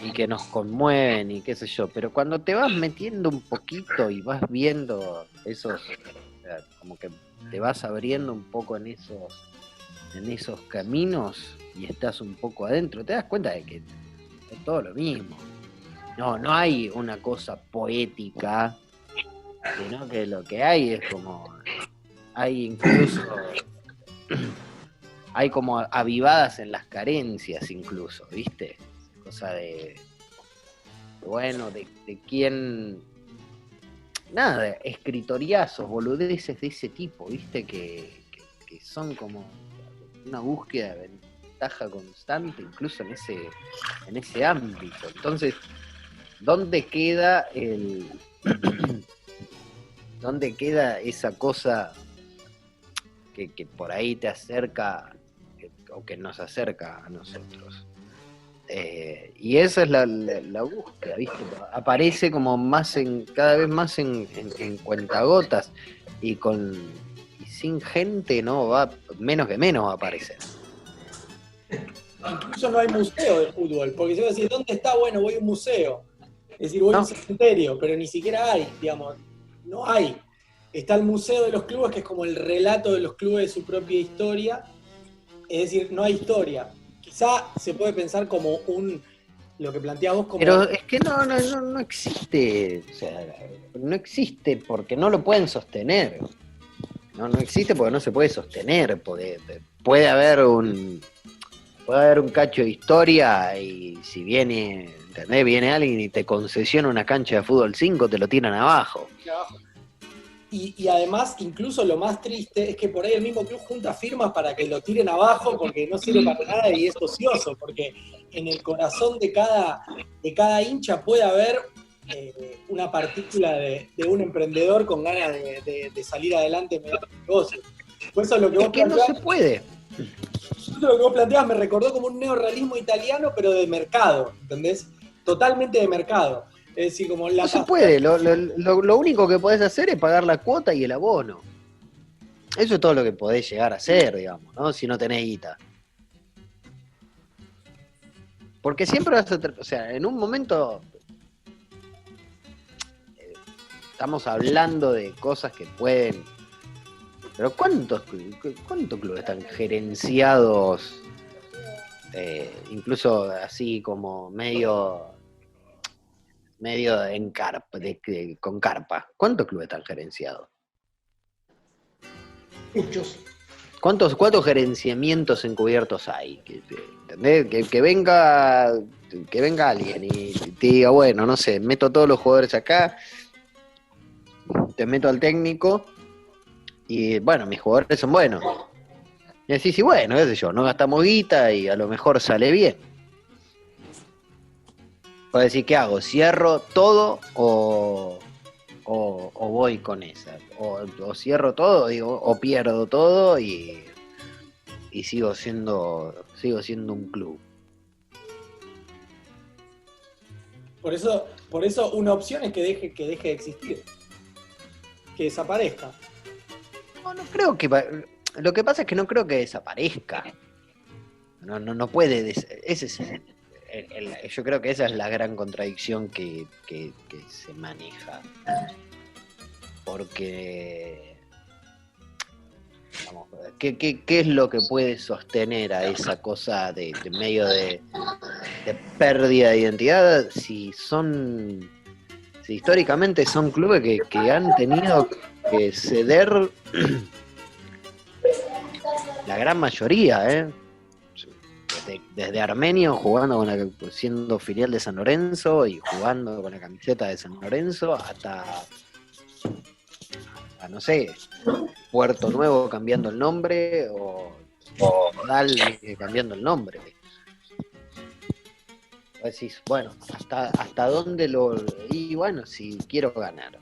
y que nos conmueven y qué sé yo, pero cuando te vas metiendo un poquito y vas viendo esos, o sea, como que te vas abriendo un poco en esos caminos y estás un poco adentro, te das cuenta de que es todo lo mismo. No hay una cosa poética, sino que lo que hay es como, hay incluso, hay como avivadas en las carencias incluso, ¿viste? Cosa de bueno, de quién, nada, escritoriazos, boludeces de ese tipo, ¿viste? Que son como una búsqueda de ventaja constante, incluso en ese ámbito. Entonces, ¿dónde queda dónde queda esa cosa que por ahí te acerca o que nos acerca a nosotros? Y esa es la búsqueda, ¿viste? Aparece como cada vez más en cuentagotas y sin gente no va, menos que menos va a aparecer. Incluso no hay museo de fútbol, porque si vos decís, ¿dónde está? Bueno, voy a un museo. Es decir, voy a un cementerio, pero ni siquiera hay, digamos, no hay. Está el museo de los clubes, que es como el relato de los clubes de su propia historia. Es decir, no hay historia. Quizá se puede pensar como lo que planteás vos como... Pero es que no existe, o sea, no existe porque no lo pueden sostener. No existe porque no se puede sostener. Puede haber un cacho de historia y si viene, ¿entendés? Viene alguien y te concesiona una cancha de fútbol 5, te lo tiran abajo. Y además, incluso lo más triste es que por ahí el mismo club junta firmas para que lo tiren abajo porque no sirve para nada y es ocioso, porque en el corazón de cada hincha puede haber una partícula de un emprendedor con ganas de salir adelante mediante un negocio. Por eso lo que vos no se puede. Lo que vos planteabas me recordó como un neorrealismo italiano, pero de mercado, ¿entendés? Totalmente de mercado. Es decir, como la... No se puede, lo único que podés hacer es pagar la cuota y el abono. Eso es todo lo que podés llegar a hacer, digamos, ¿no? Si no tenés guita. Porque siempre vas a, o sea, en un momento estamos hablando de cosas que pueden, pero ¿cuántos clubes están gerenciados, incluso así como medio en carpa, con carpa? ¿Cuántos clubes están gerenciados? Muchos. ¿Cuántos gerenciamientos encubiertos hay? ¿Entendés? Que venga alguien y te diga, bueno, no sé, meto a todos los jugadores acá, te meto al técnico y bueno, mis jugadores son buenos. Y decís, sí, bueno, qué sé yo, no gastamos guita y a lo mejor sale bien. Puedes decir, ¿qué hago? ¿Cierro todo o voy con esa? O cierro todo, digo, o pierdo todo y sigo siendo un club. Por eso una opción es que deje de existir. Que desaparezca. No creo que... Lo que pasa es que no creo que desaparezca. No puede... Ese es yo creo que esa es la gran contradicción que se maneja. Porque... Vamos, ¿qué es lo que puede sostener a esa cosa de medio de pérdida de identidad si históricamente son clubes que han tenido que ceder la gran mayoría, desde Armenio jugando siendo filial de San Lorenzo y jugando con la camiseta de San Lorenzo hasta no sé, Puerto Nuevo cambiando el nombre o Dal cambiando el nombre. Decís, bueno, hasta dónde y bueno, si quiero ganar.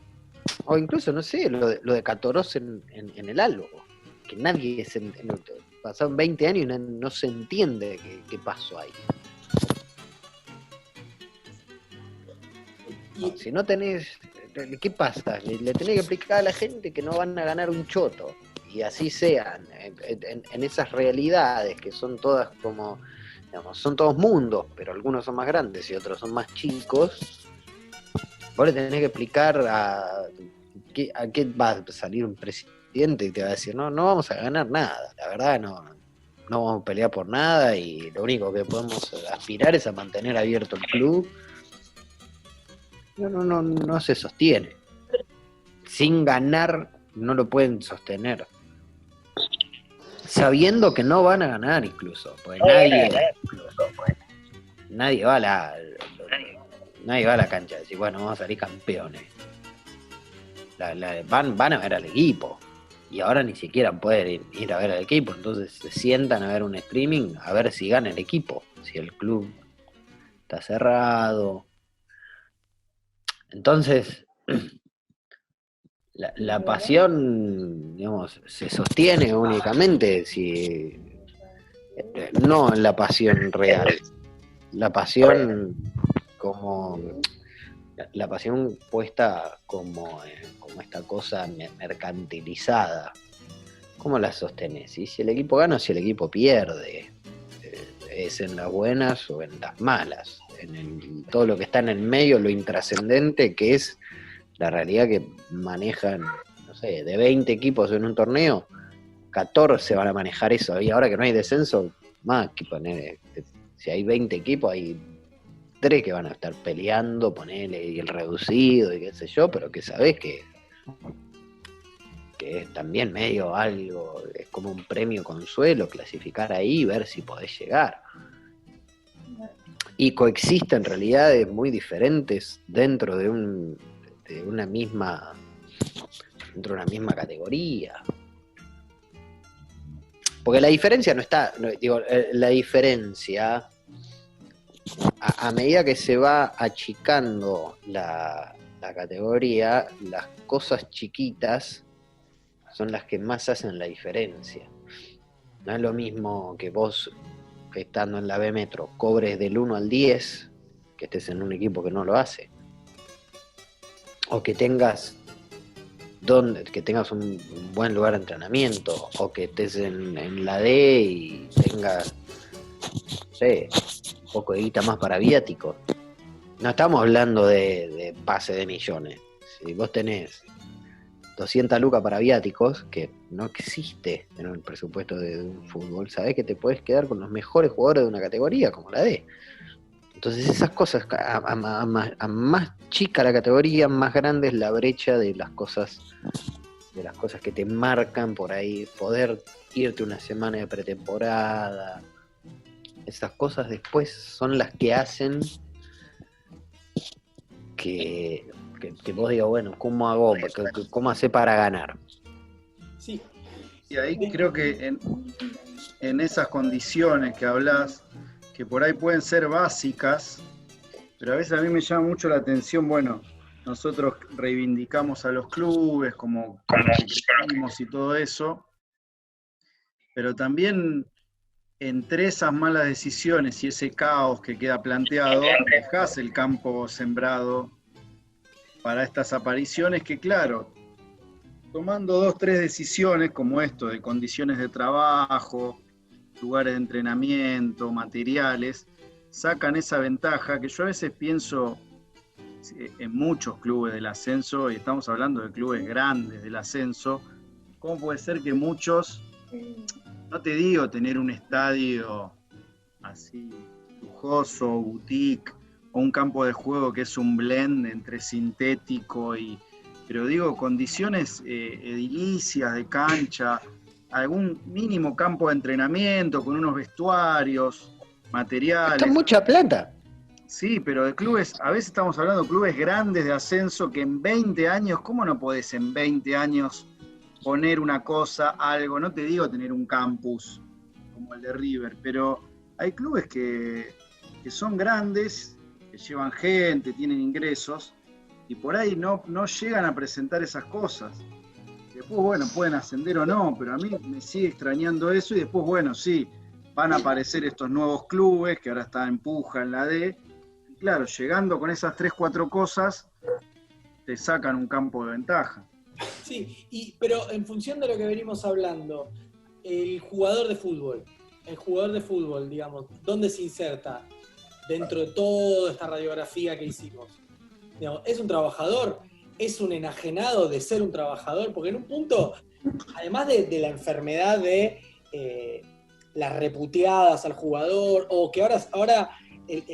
O incluso, no sé, lo de Catoros en el Albo, que nadie pasaron 20 años y no se entiende qué pasó ahí. Si no tenés, ¿qué pasa? Le tenés que explicar a la gente que no van a ganar un choto. Y así sean, en esas realidades que son todas como, digamos, son todos mundos, pero algunos son más grandes y otros son más chicos. Vos le tenés que explicar a qué va a salir un presidente y te va a decir, no vamos a ganar nada, la verdad no vamos a pelear por nada y lo único que podemos aspirar es a mantener abierto el club. No se sostiene. Sin ganar no lo pueden sostener. Sabiendo que no van a ganar incluso, porque nadie va a la cancha a decir, bueno, vamos a salir campeones. Van a ver al equipo y ahora ni siquiera pueden ir a ver al equipo, entonces se sientan a ver un streaming a ver si gana el equipo, si el club está cerrado. Entonces la pasión, digamos, se sostiene únicamente si no en la pasión real, la pasión puesta como esta cosa mercantilizada. ¿Cómo la sostenés? Y si el equipo gana o si el equipo pierde, es en las buenas o en las malas, todo lo que está en el medio, lo intrascendente que es la realidad que manejan, no sé, de 20 equipos en un torneo, 14 van a manejar eso, y ahora que no hay descenso, más que poner, si hay 20 equipos, hay 3 que van a estar peleando, ponele, y el reducido, y qué sé yo, pero que sabés que es también medio algo, es como un premio consuelo, clasificar ahí y ver si podés llegar. Y coexisten realidades muy diferentes dentro de una misma categoría. Porque la diferencia no está, la diferencia, a medida que se va achicando la categoría, las cosas chiquitas son las que más hacen la diferencia. No es lo mismo que vos, que estando en la B Metro, cobres del 1 al 10, que estés en un equipo que no lo hace. O que tengas un buen lugar de entrenamiento, o que estés en la D y tengas, no sé, poco de guita más para viáticos. No estamos hablando de pase de millones. Si vos tenés 200 lucas para viáticos, que no existe en el presupuesto de un fútbol, sabés que te podés quedar con los mejores jugadores de una categoría, como la D. Entonces esas cosas, a más chica la categoría, más grande es la brecha de las cosas que te marcan por ahí, poder irte una semana de pretemporada. Esas cosas después son las que hacen que vos digas, bueno, ¿cómo hago? ¿Cómo hace para ganar? Sí. Y ahí creo que en esas condiciones que hablas, que por ahí pueden ser básicas, pero a veces a mí me llama mucho la atención, bueno, nosotros reivindicamos a los clubes como que crecimos y todo eso, pero también entre esas malas decisiones y ese caos que queda planteado, dejás el campo sembrado para estas apariciones que, claro, tomando 2 o 3 decisiones como esto de condiciones de trabajo, lugares de entrenamiento, materiales, sacan esa ventaja que yo a veces pienso en muchos clubes del ascenso, y estamos hablando de clubes grandes del ascenso, ¿cómo puede ser que muchos, no te digo tener un estadio así lujoso, boutique, o un campo de juego que es un blend entre sintético pero digo, condiciones edilicias de cancha, algún mínimo campo de entrenamiento con unos vestuarios, materiales. Esto es mucha plata. Sí, pero de clubes, a veces estamos hablando de clubes grandes de ascenso que en 20 años, ¿cómo no podés en 20 años poner una cosa, algo? No te digo tener un campus como el de River, pero hay clubes que son grandes, que llevan gente, tienen ingresos, y por ahí no llegan a presentar esas cosas. Después, bueno, pueden ascender o no, pero a mí me sigue extrañando eso, y después, bueno, sí, van a aparecer estos nuevos clubes que ahora están en puja en la D. Claro, llegando con esas 3 o 4 cosas, te sacan un campo de ventaja. Sí, pero en función de lo que venimos hablando, el jugador de fútbol, digamos, ¿dónde se inserta dentro de toda esta radiografía que hicimos? Digamos, ¿es un trabajador? ¿Es un enajenado de ser un trabajador? Porque en un punto, además de la enfermedad de las reputeadas al jugador, o que ahora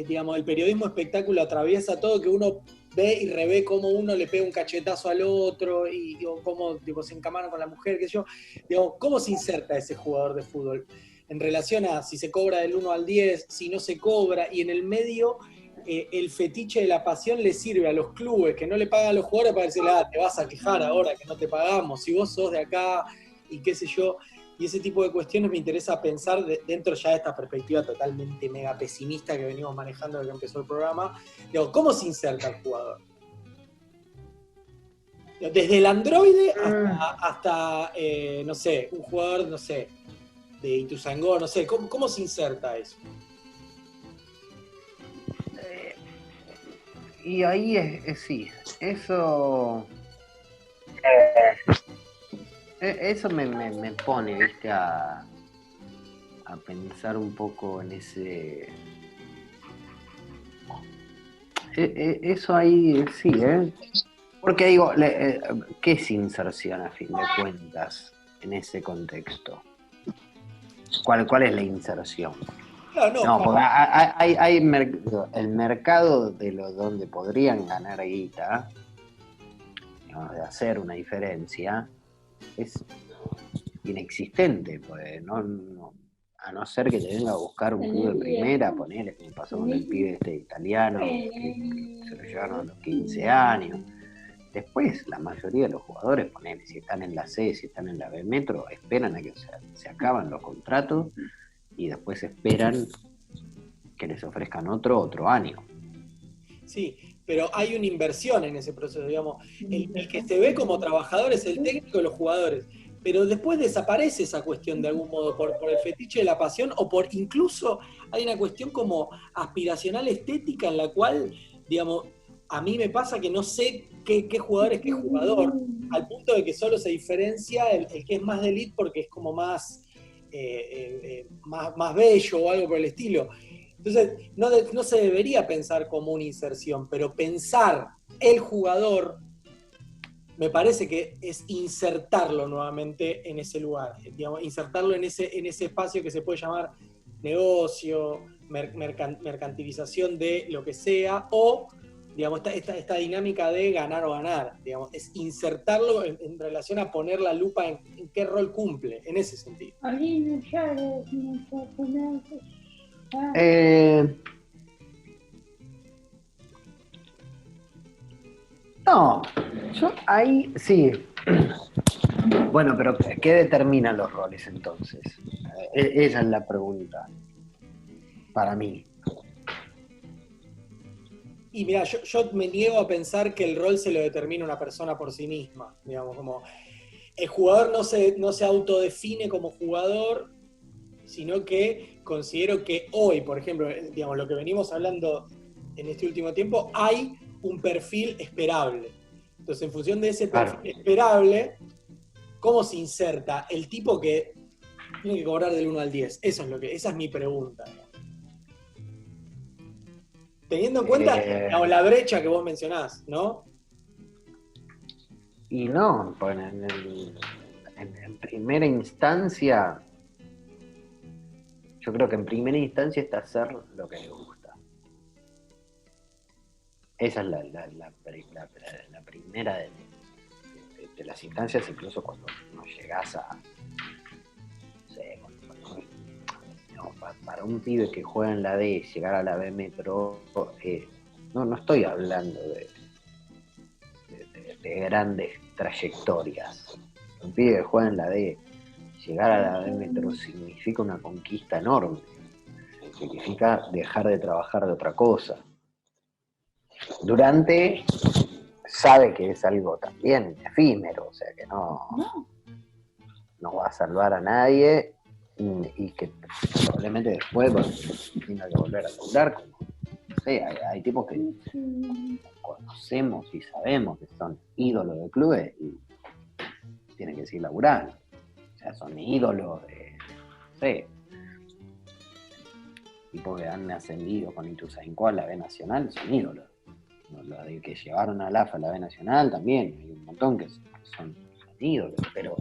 digamos, el periodismo espectáculo atraviesa todo, que uno ve y revé cómo uno le pega un cachetazo al otro o cómo se encamana con la mujer, qué sé yo. Digamos, ¿cómo se inserta ese jugador de fútbol? En relación a si se cobra del 1 al 10, si no se cobra, y en el medio el fetiche de la pasión le sirve a los clubes que no le pagan a los jugadores para decirle, te vas a quejar ahora que no te pagamos, si vos sos de acá y qué sé yo. Y ese tipo de cuestiones me interesa pensar dentro ya de esta perspectiva totalmente mega pesimista que venimos manejando desde que empezó el programa. Digo, ¿cómo se inserta el jugador? Desde el androide hasta no sé, un jugador, no sé, de Ituzaingó, no sé, ¿cómo se inserta eso? Y ahí sí, eso me pone, ¿viste? a pensar un poco en ese... Eso ahí sí, porque digo, ¿qué es inserción a fin de cuentas en ese contexto? ¿Cuál es la inserción? No, porque hay el mercado donde podrían ganar guita, digamos, de hacer una diferencia, es inexistente, pues, a no ser que te venga a buscar un club de primera, ponele, como pasó con el pibe italiano, que se lo llevaron a los 15 años. Después, la mayoría de los jugadores, ponele, si están en la C, si están en la B Metro, esperan a que se acaban los contratos y después esperan que les ofrezcan otro año. Sí, pero hay una inversión en ese proceso, digamos. El que se ve como trabajador es el técnico y los jugadores, pero después desaparece esa cuestión de algún modo por el fetiche de la pasión, o por incluso hay una cuestión como aspiracional estética en la cual, digamos, a mí me pasa que no sé qué jugador es qué jugador, al punto de que solo se diferencia el que es más de elite porque es como más bello o algo por el estilo. Entonces, no se debería pensar como una inserción, pero pensar el jugador me parece que es insertarlo nuevamente en ese lugar, digamos, insertarlo en ese espacio que se puede llamar negocio, mercantilización de lo que sea, o digamos, esta dinámica de ganar o ganar, digamos, es insertarlo en relación a poner la lupa en qué rol cumple, en ese sentido. No, yo ahí sí. Bueno, pero ¿qué determina los roles entonces? Esa es la pregunta para mí. Y mira, yo me niego a pensar que el rol se lo determina una persona por sí misma, digamos, como el jugador no se autodefine como jugador, sino que considero que hoy, por ejemplo, digamos, lo que venimos hablando en este último tiempo, hay un perfil esperable. Entonces, en función de ese perfil esperable, ¿cómo se inserta el tipo que tiene que cobrar del 1 al 10? Esa es mi pregunta. Teniendo en cuenta la brecha que vos mencionás, ¿no? Y no, pues en primera instancia, yo creo que en primera instancia está hacer lo que le gusta. Esa es la primera de las instancias, incluso cuando no llegás a, no sé, para un pibe que juega en la D, llegar a la B Metro, no estoy hablando de grandes trayectorias. Un pibe que juega en la D, llegar a la B Metro significa una conquista enorme, significa dejar de trabajar de otra cosa. Durante sabe que es algo también efímero, o sea que no va a salvar a nadie y que probablemente después tenga que volver a laburar. No sé, hay tipos que conocemos y sabemos que son ídolos de clubes y tienen que seguir laburando. O sea, son ídolos de, no sé, tipos que han ascendido con Ituzaingó a la B Nacional, son ídolos. Los de que llevaron a la AFA a la B Nacional también, hay un montón que son ídolos, pero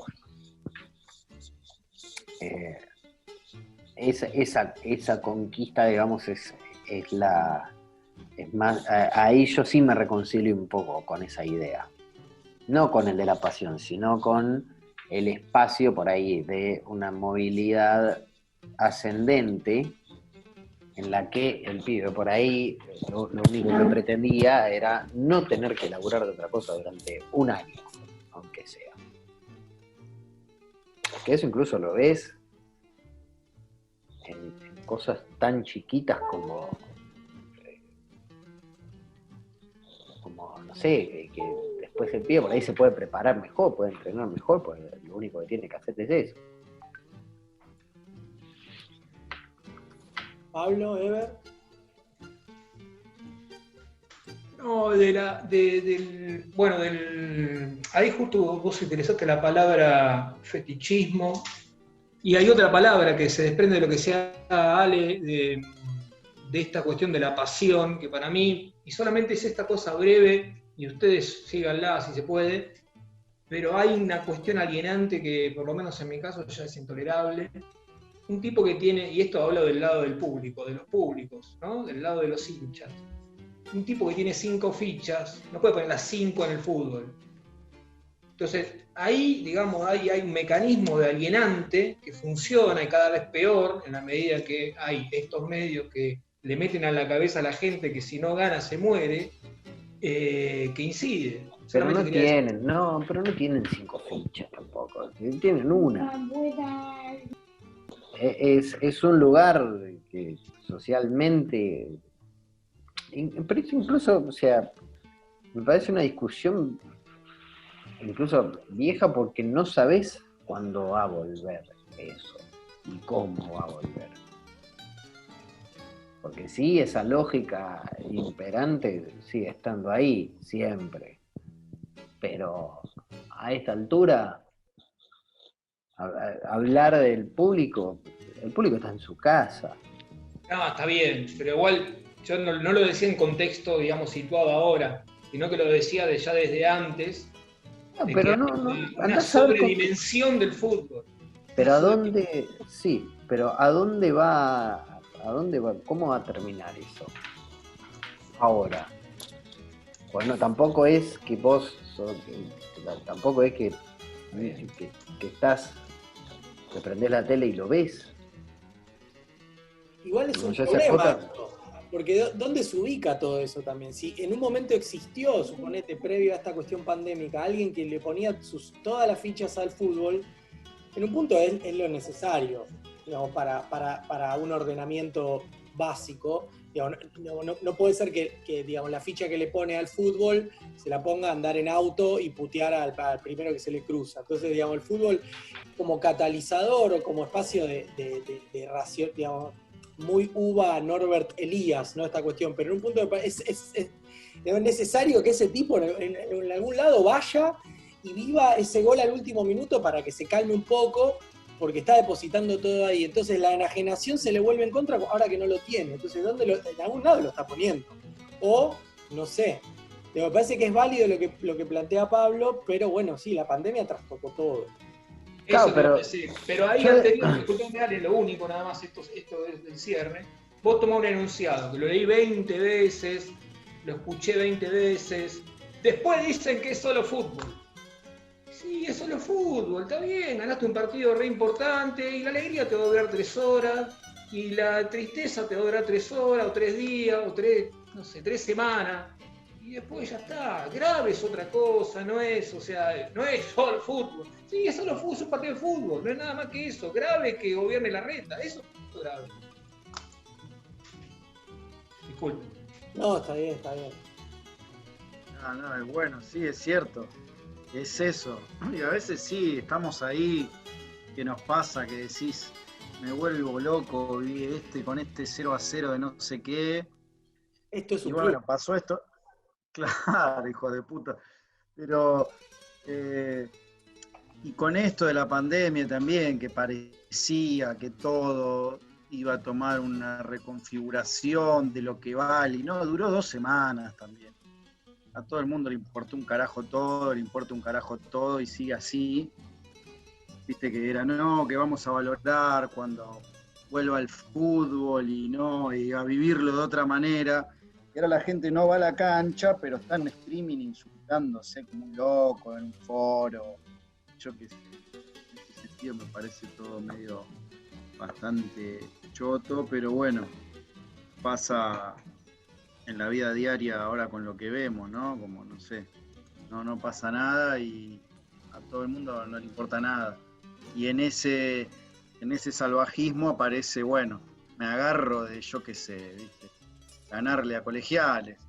esa conquista, digamos, es más, ahí yo sí me reconcilio un poco con esa idea. No con el de la pasión, sino con el espacio por ahí de una movilidad ascendente en la que el pibe por ahí lo único que pretendía era no tener que laburar de otra cosa durante un año, aunque sea. Porque eso incluso lo ves en cosas tan chiquitas como no sé, que después el pibe por ahí se puede preparar mejor, puede entrenar mejor, pues lo único que tiene que hacer es eso. Pablo, Ever. No, ahí justo vos utilizaste la palabra fetichismo, y hay otra palabra que se desprende de lo que sea Ale, de esta cuestión de la pasión, que para mí, y solamente es esta cosa breve, y ustedes síganla si se puede, pero hay una cuestión alienante que por lo menos en mi caso ya es intolerable. Un tipo que tiene, y esto hablo del lado del público, de los públicos, ¿no? Del lado de los hinchas. Un tipo que tiene 5 fichas, no puede poner las 5 en el fútbol. Entonces, ahí, digamos, hay un mecanismo de alienante que funciona y cada vez peor en la medida que hay estos medios que le meten a la cabeza a la gente que si no gana se muere, que incide. Pero no tienen 5 fichas tampoco, tienen una. Es un lugar que socialmente, pero incluso, o sea, me parece una discusión incluso vieja porque no sabes cuándo va a volver eso y cómo va a volver. Porque sí, esa lógica imperante sigue estando ahí siempre, pero a esta altura hablar del público, el público está en su casa. No, está bien, pero igual yo no lo decía en contexto, digamos, situado ahora, sino que lo decía ya desde antes, No, de que pero hay una andás a ver sobredimensión del fútbol. pero a dónde, sí, pero a dónde va, cómo va a terminar eso ahora. Bueno, tampoco es que tampoco es que estás, que prendés la tele y lo ves. Igual es un No sé, problema CJ. esto, porque ¿dónde se ubica todo eso también? Si en un momento existió, suponete, previo a esta cuestión pandémica, alguien que le ponía todas las fichas al fútbol, en un punto es lo necesario, digamos, para un ordenamiento básico. Digamos, no puede ser que, digamos, la ficha que le pone al fútbol se la ponga a andar en auto y putear al primero que se le cruza. Entonces, digamos, el fútbol como catalizador o como espacio de ración, digamos, muy uva Norbert Elías, ¿no? Esta cuestión, pero en un punto es necesario que ese tipo en algún lado vaya y viva ese gol al último minuto para que se calme un poco, porque está depositando todo ahí. Entonces la enajenación se le vuelve en contra ahora que no lo tiene. Entonces, en algún lado lo está poniendo. O, no sé. Me parece que es válido lo que plantea Pablo, pero bueno, sí, la pandemia trastocó todo. Eso Claro, pero pero ahí yo- anterior, disculpame, Ale, lo único nada más, esto es del cierre, vos tomás un enunciado, que lo leí 20 veces, lo escuché 20 veces, después dicen que es solo fútbol. Sí, es solo fútbol, está bien, ganaste un partido re importante y la alegría te va a durar 3 horas y la tristeza te va a durar 3 horas o 3 días o 3 semanas y después ya está. Grave es otra cosa, no es solo fútbol. Sí, es solo fútbol, es un partido de fútbol, no es nada más que eso. Grave es que gobierne la reta, eso es grave. Disculpe. No, está bien, está bien. No, es bueno, sí, es cierto. Es eso. Y a veces sí, estamos ahí, que nos pasa, que decís, me vuelvo loco, vi con este 0-0 de no sé qué. Esto es Y un bueno, club. pasó esto. Claro, hijo de puta. Pero, y con esto de la pandemia también, que parecía que todo iba a tomar una reconfiguración de lo que vale, y no, duró 2 semanas también. A todo el mundo le importó un carajo todo, le importa un carajo todo y sigue así. Viste que era, no, que vamos a valorar cuando vuelva el fútbol y a vivirlo de otra manera. Y ahora la gente no va a la cancha, pero está en streaming insultándose como un loco en un foro. Yo qué sé, en ese sentido me parece todo medio bastante choto, pero bueno, pasa en la vida diaria ahora con lo que vemos, ¿no? Como, no sé, no pasa nada y a todo el mundo no le importa nada. Y en ese salvajismo aparece, bueno, me agarro de, yo qué sé, ¿viste? Ganarle a Colegiales.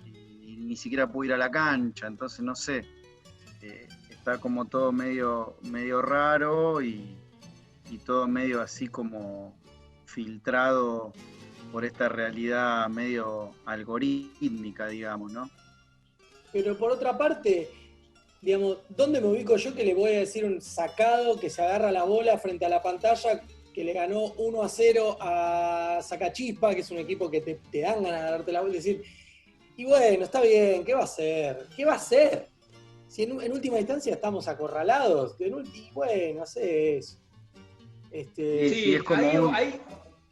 Y ni siquiera puedo ir a la cancha, entonces no sé. Está como todo medio raro y todo medio así como filtrado por esta realidad medio algorítmica, digamos, ¿no? Pero por otra parte, digamos, ¿dónde me ubico yo que le voy a decir un sacado que se agarra la bola frente a la pantalla que le ganó 1-0 a Sacachispa, que es un equipo que te dan ganas de darte la bola y decir, y bueno, está bien, ¿qué va a hacer? ¿Qué va a hacer? Si en última instancia estamos acorralados, y bueno, hace eso. Sí, es como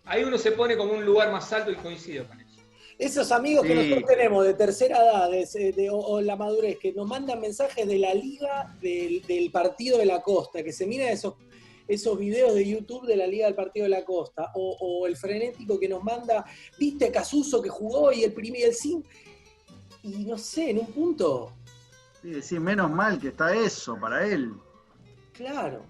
ahí uno se pone como un lugar más alto y coincido con eso. Esos amigos que nosotros tenemos de tercera edad o la madurez, que nos mandan mensajes de la liga del partido de la costa, que se mira esos videos de YouTube de la liga del partido de la costa, o el frenético que nos manda, viste a Casuso que jugó y el primer y el sin, y no sé, en un punto. Sí, decir, menos mal que está eso para él. Claro.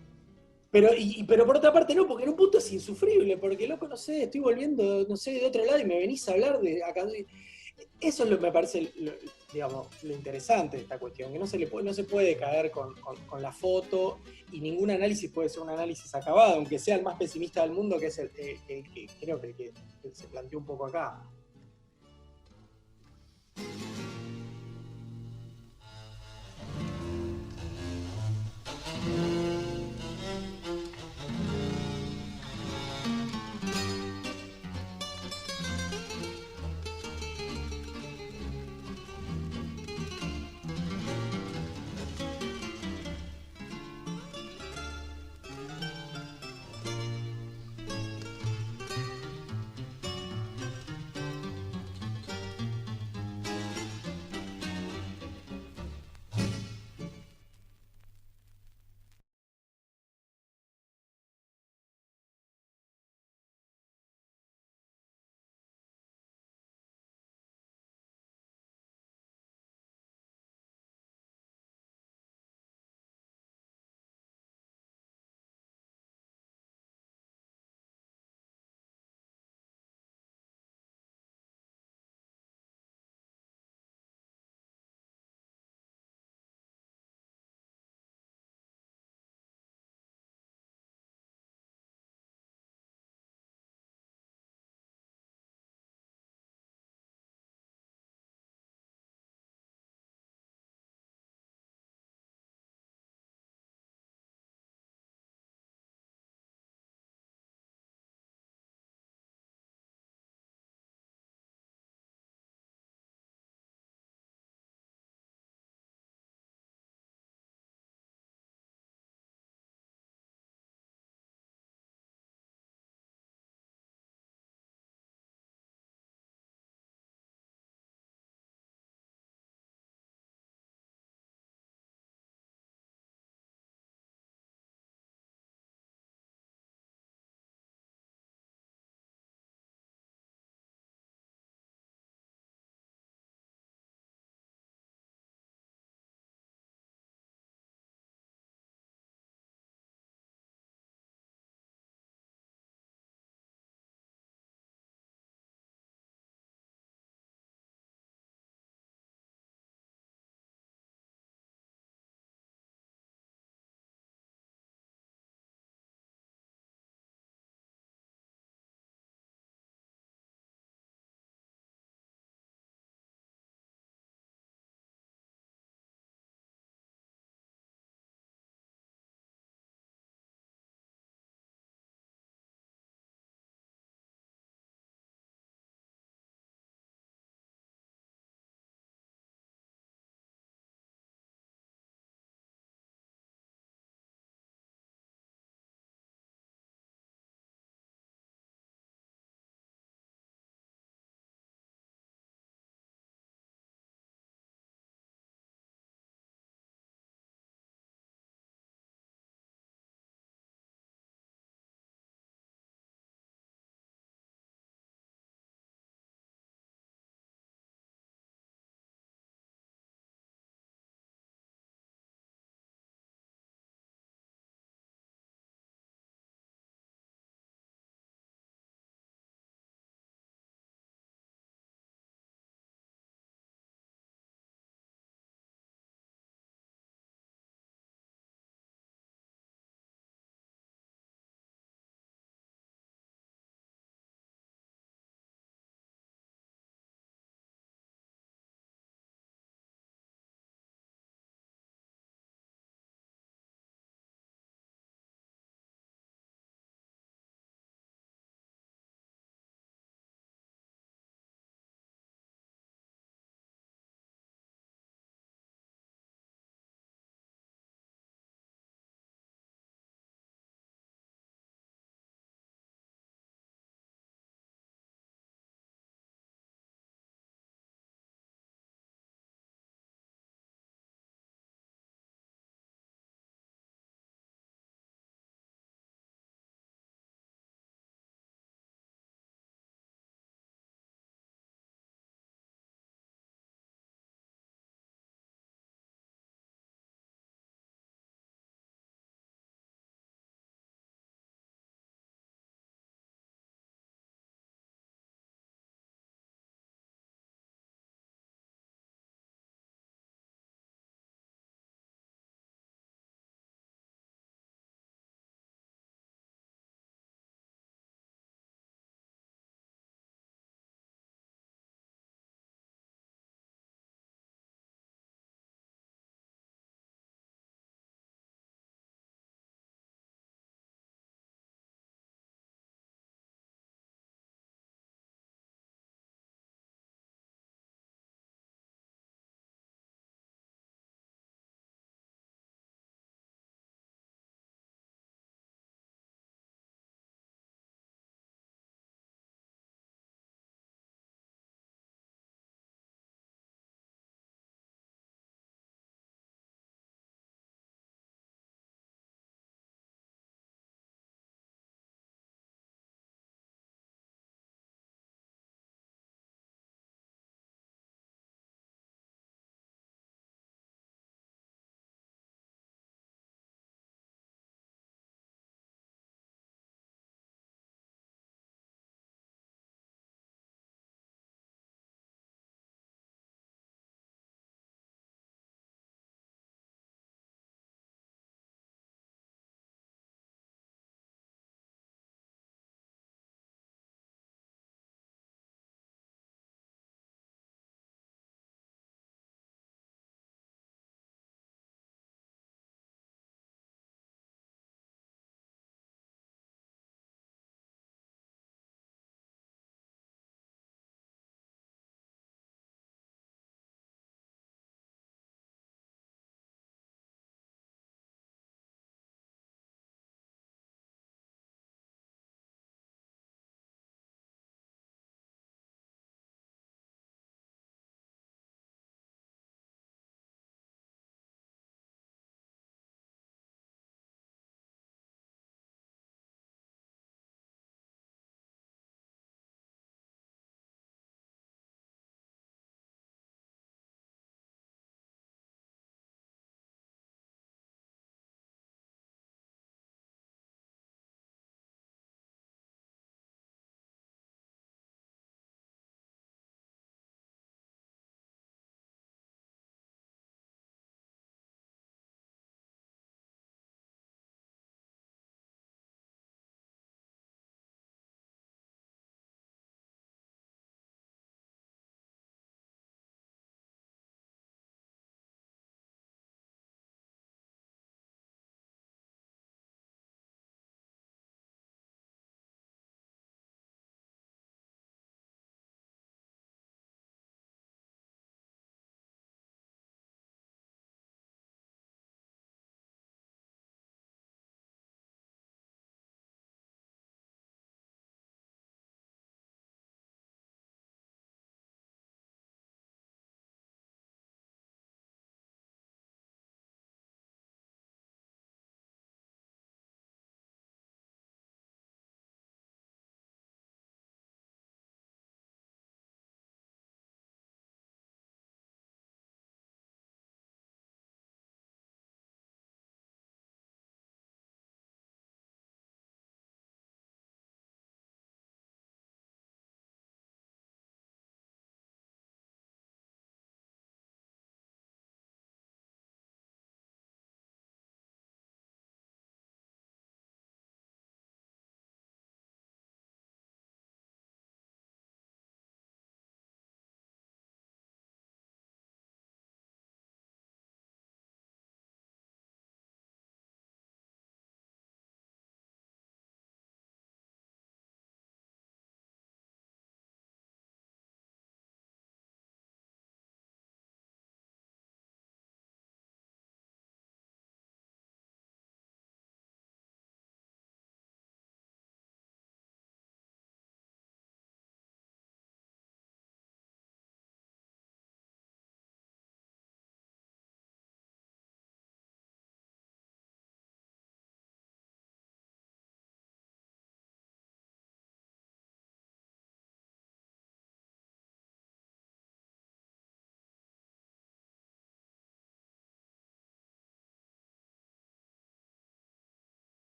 Pero por otra parte no, porque en un punto es insufrible, porque loco, no sé, estoy volviendo, no sé, de otro lado y me venís a hablar de acá. Eso es lo que me parece, digamos, lo interesante de esta cuestión, que no se puede caer con la foto y ningún análisis puede ser un análisis acabado, aunque sea el más pesimista del mundo, que es creo que el que se planteó un poco acá.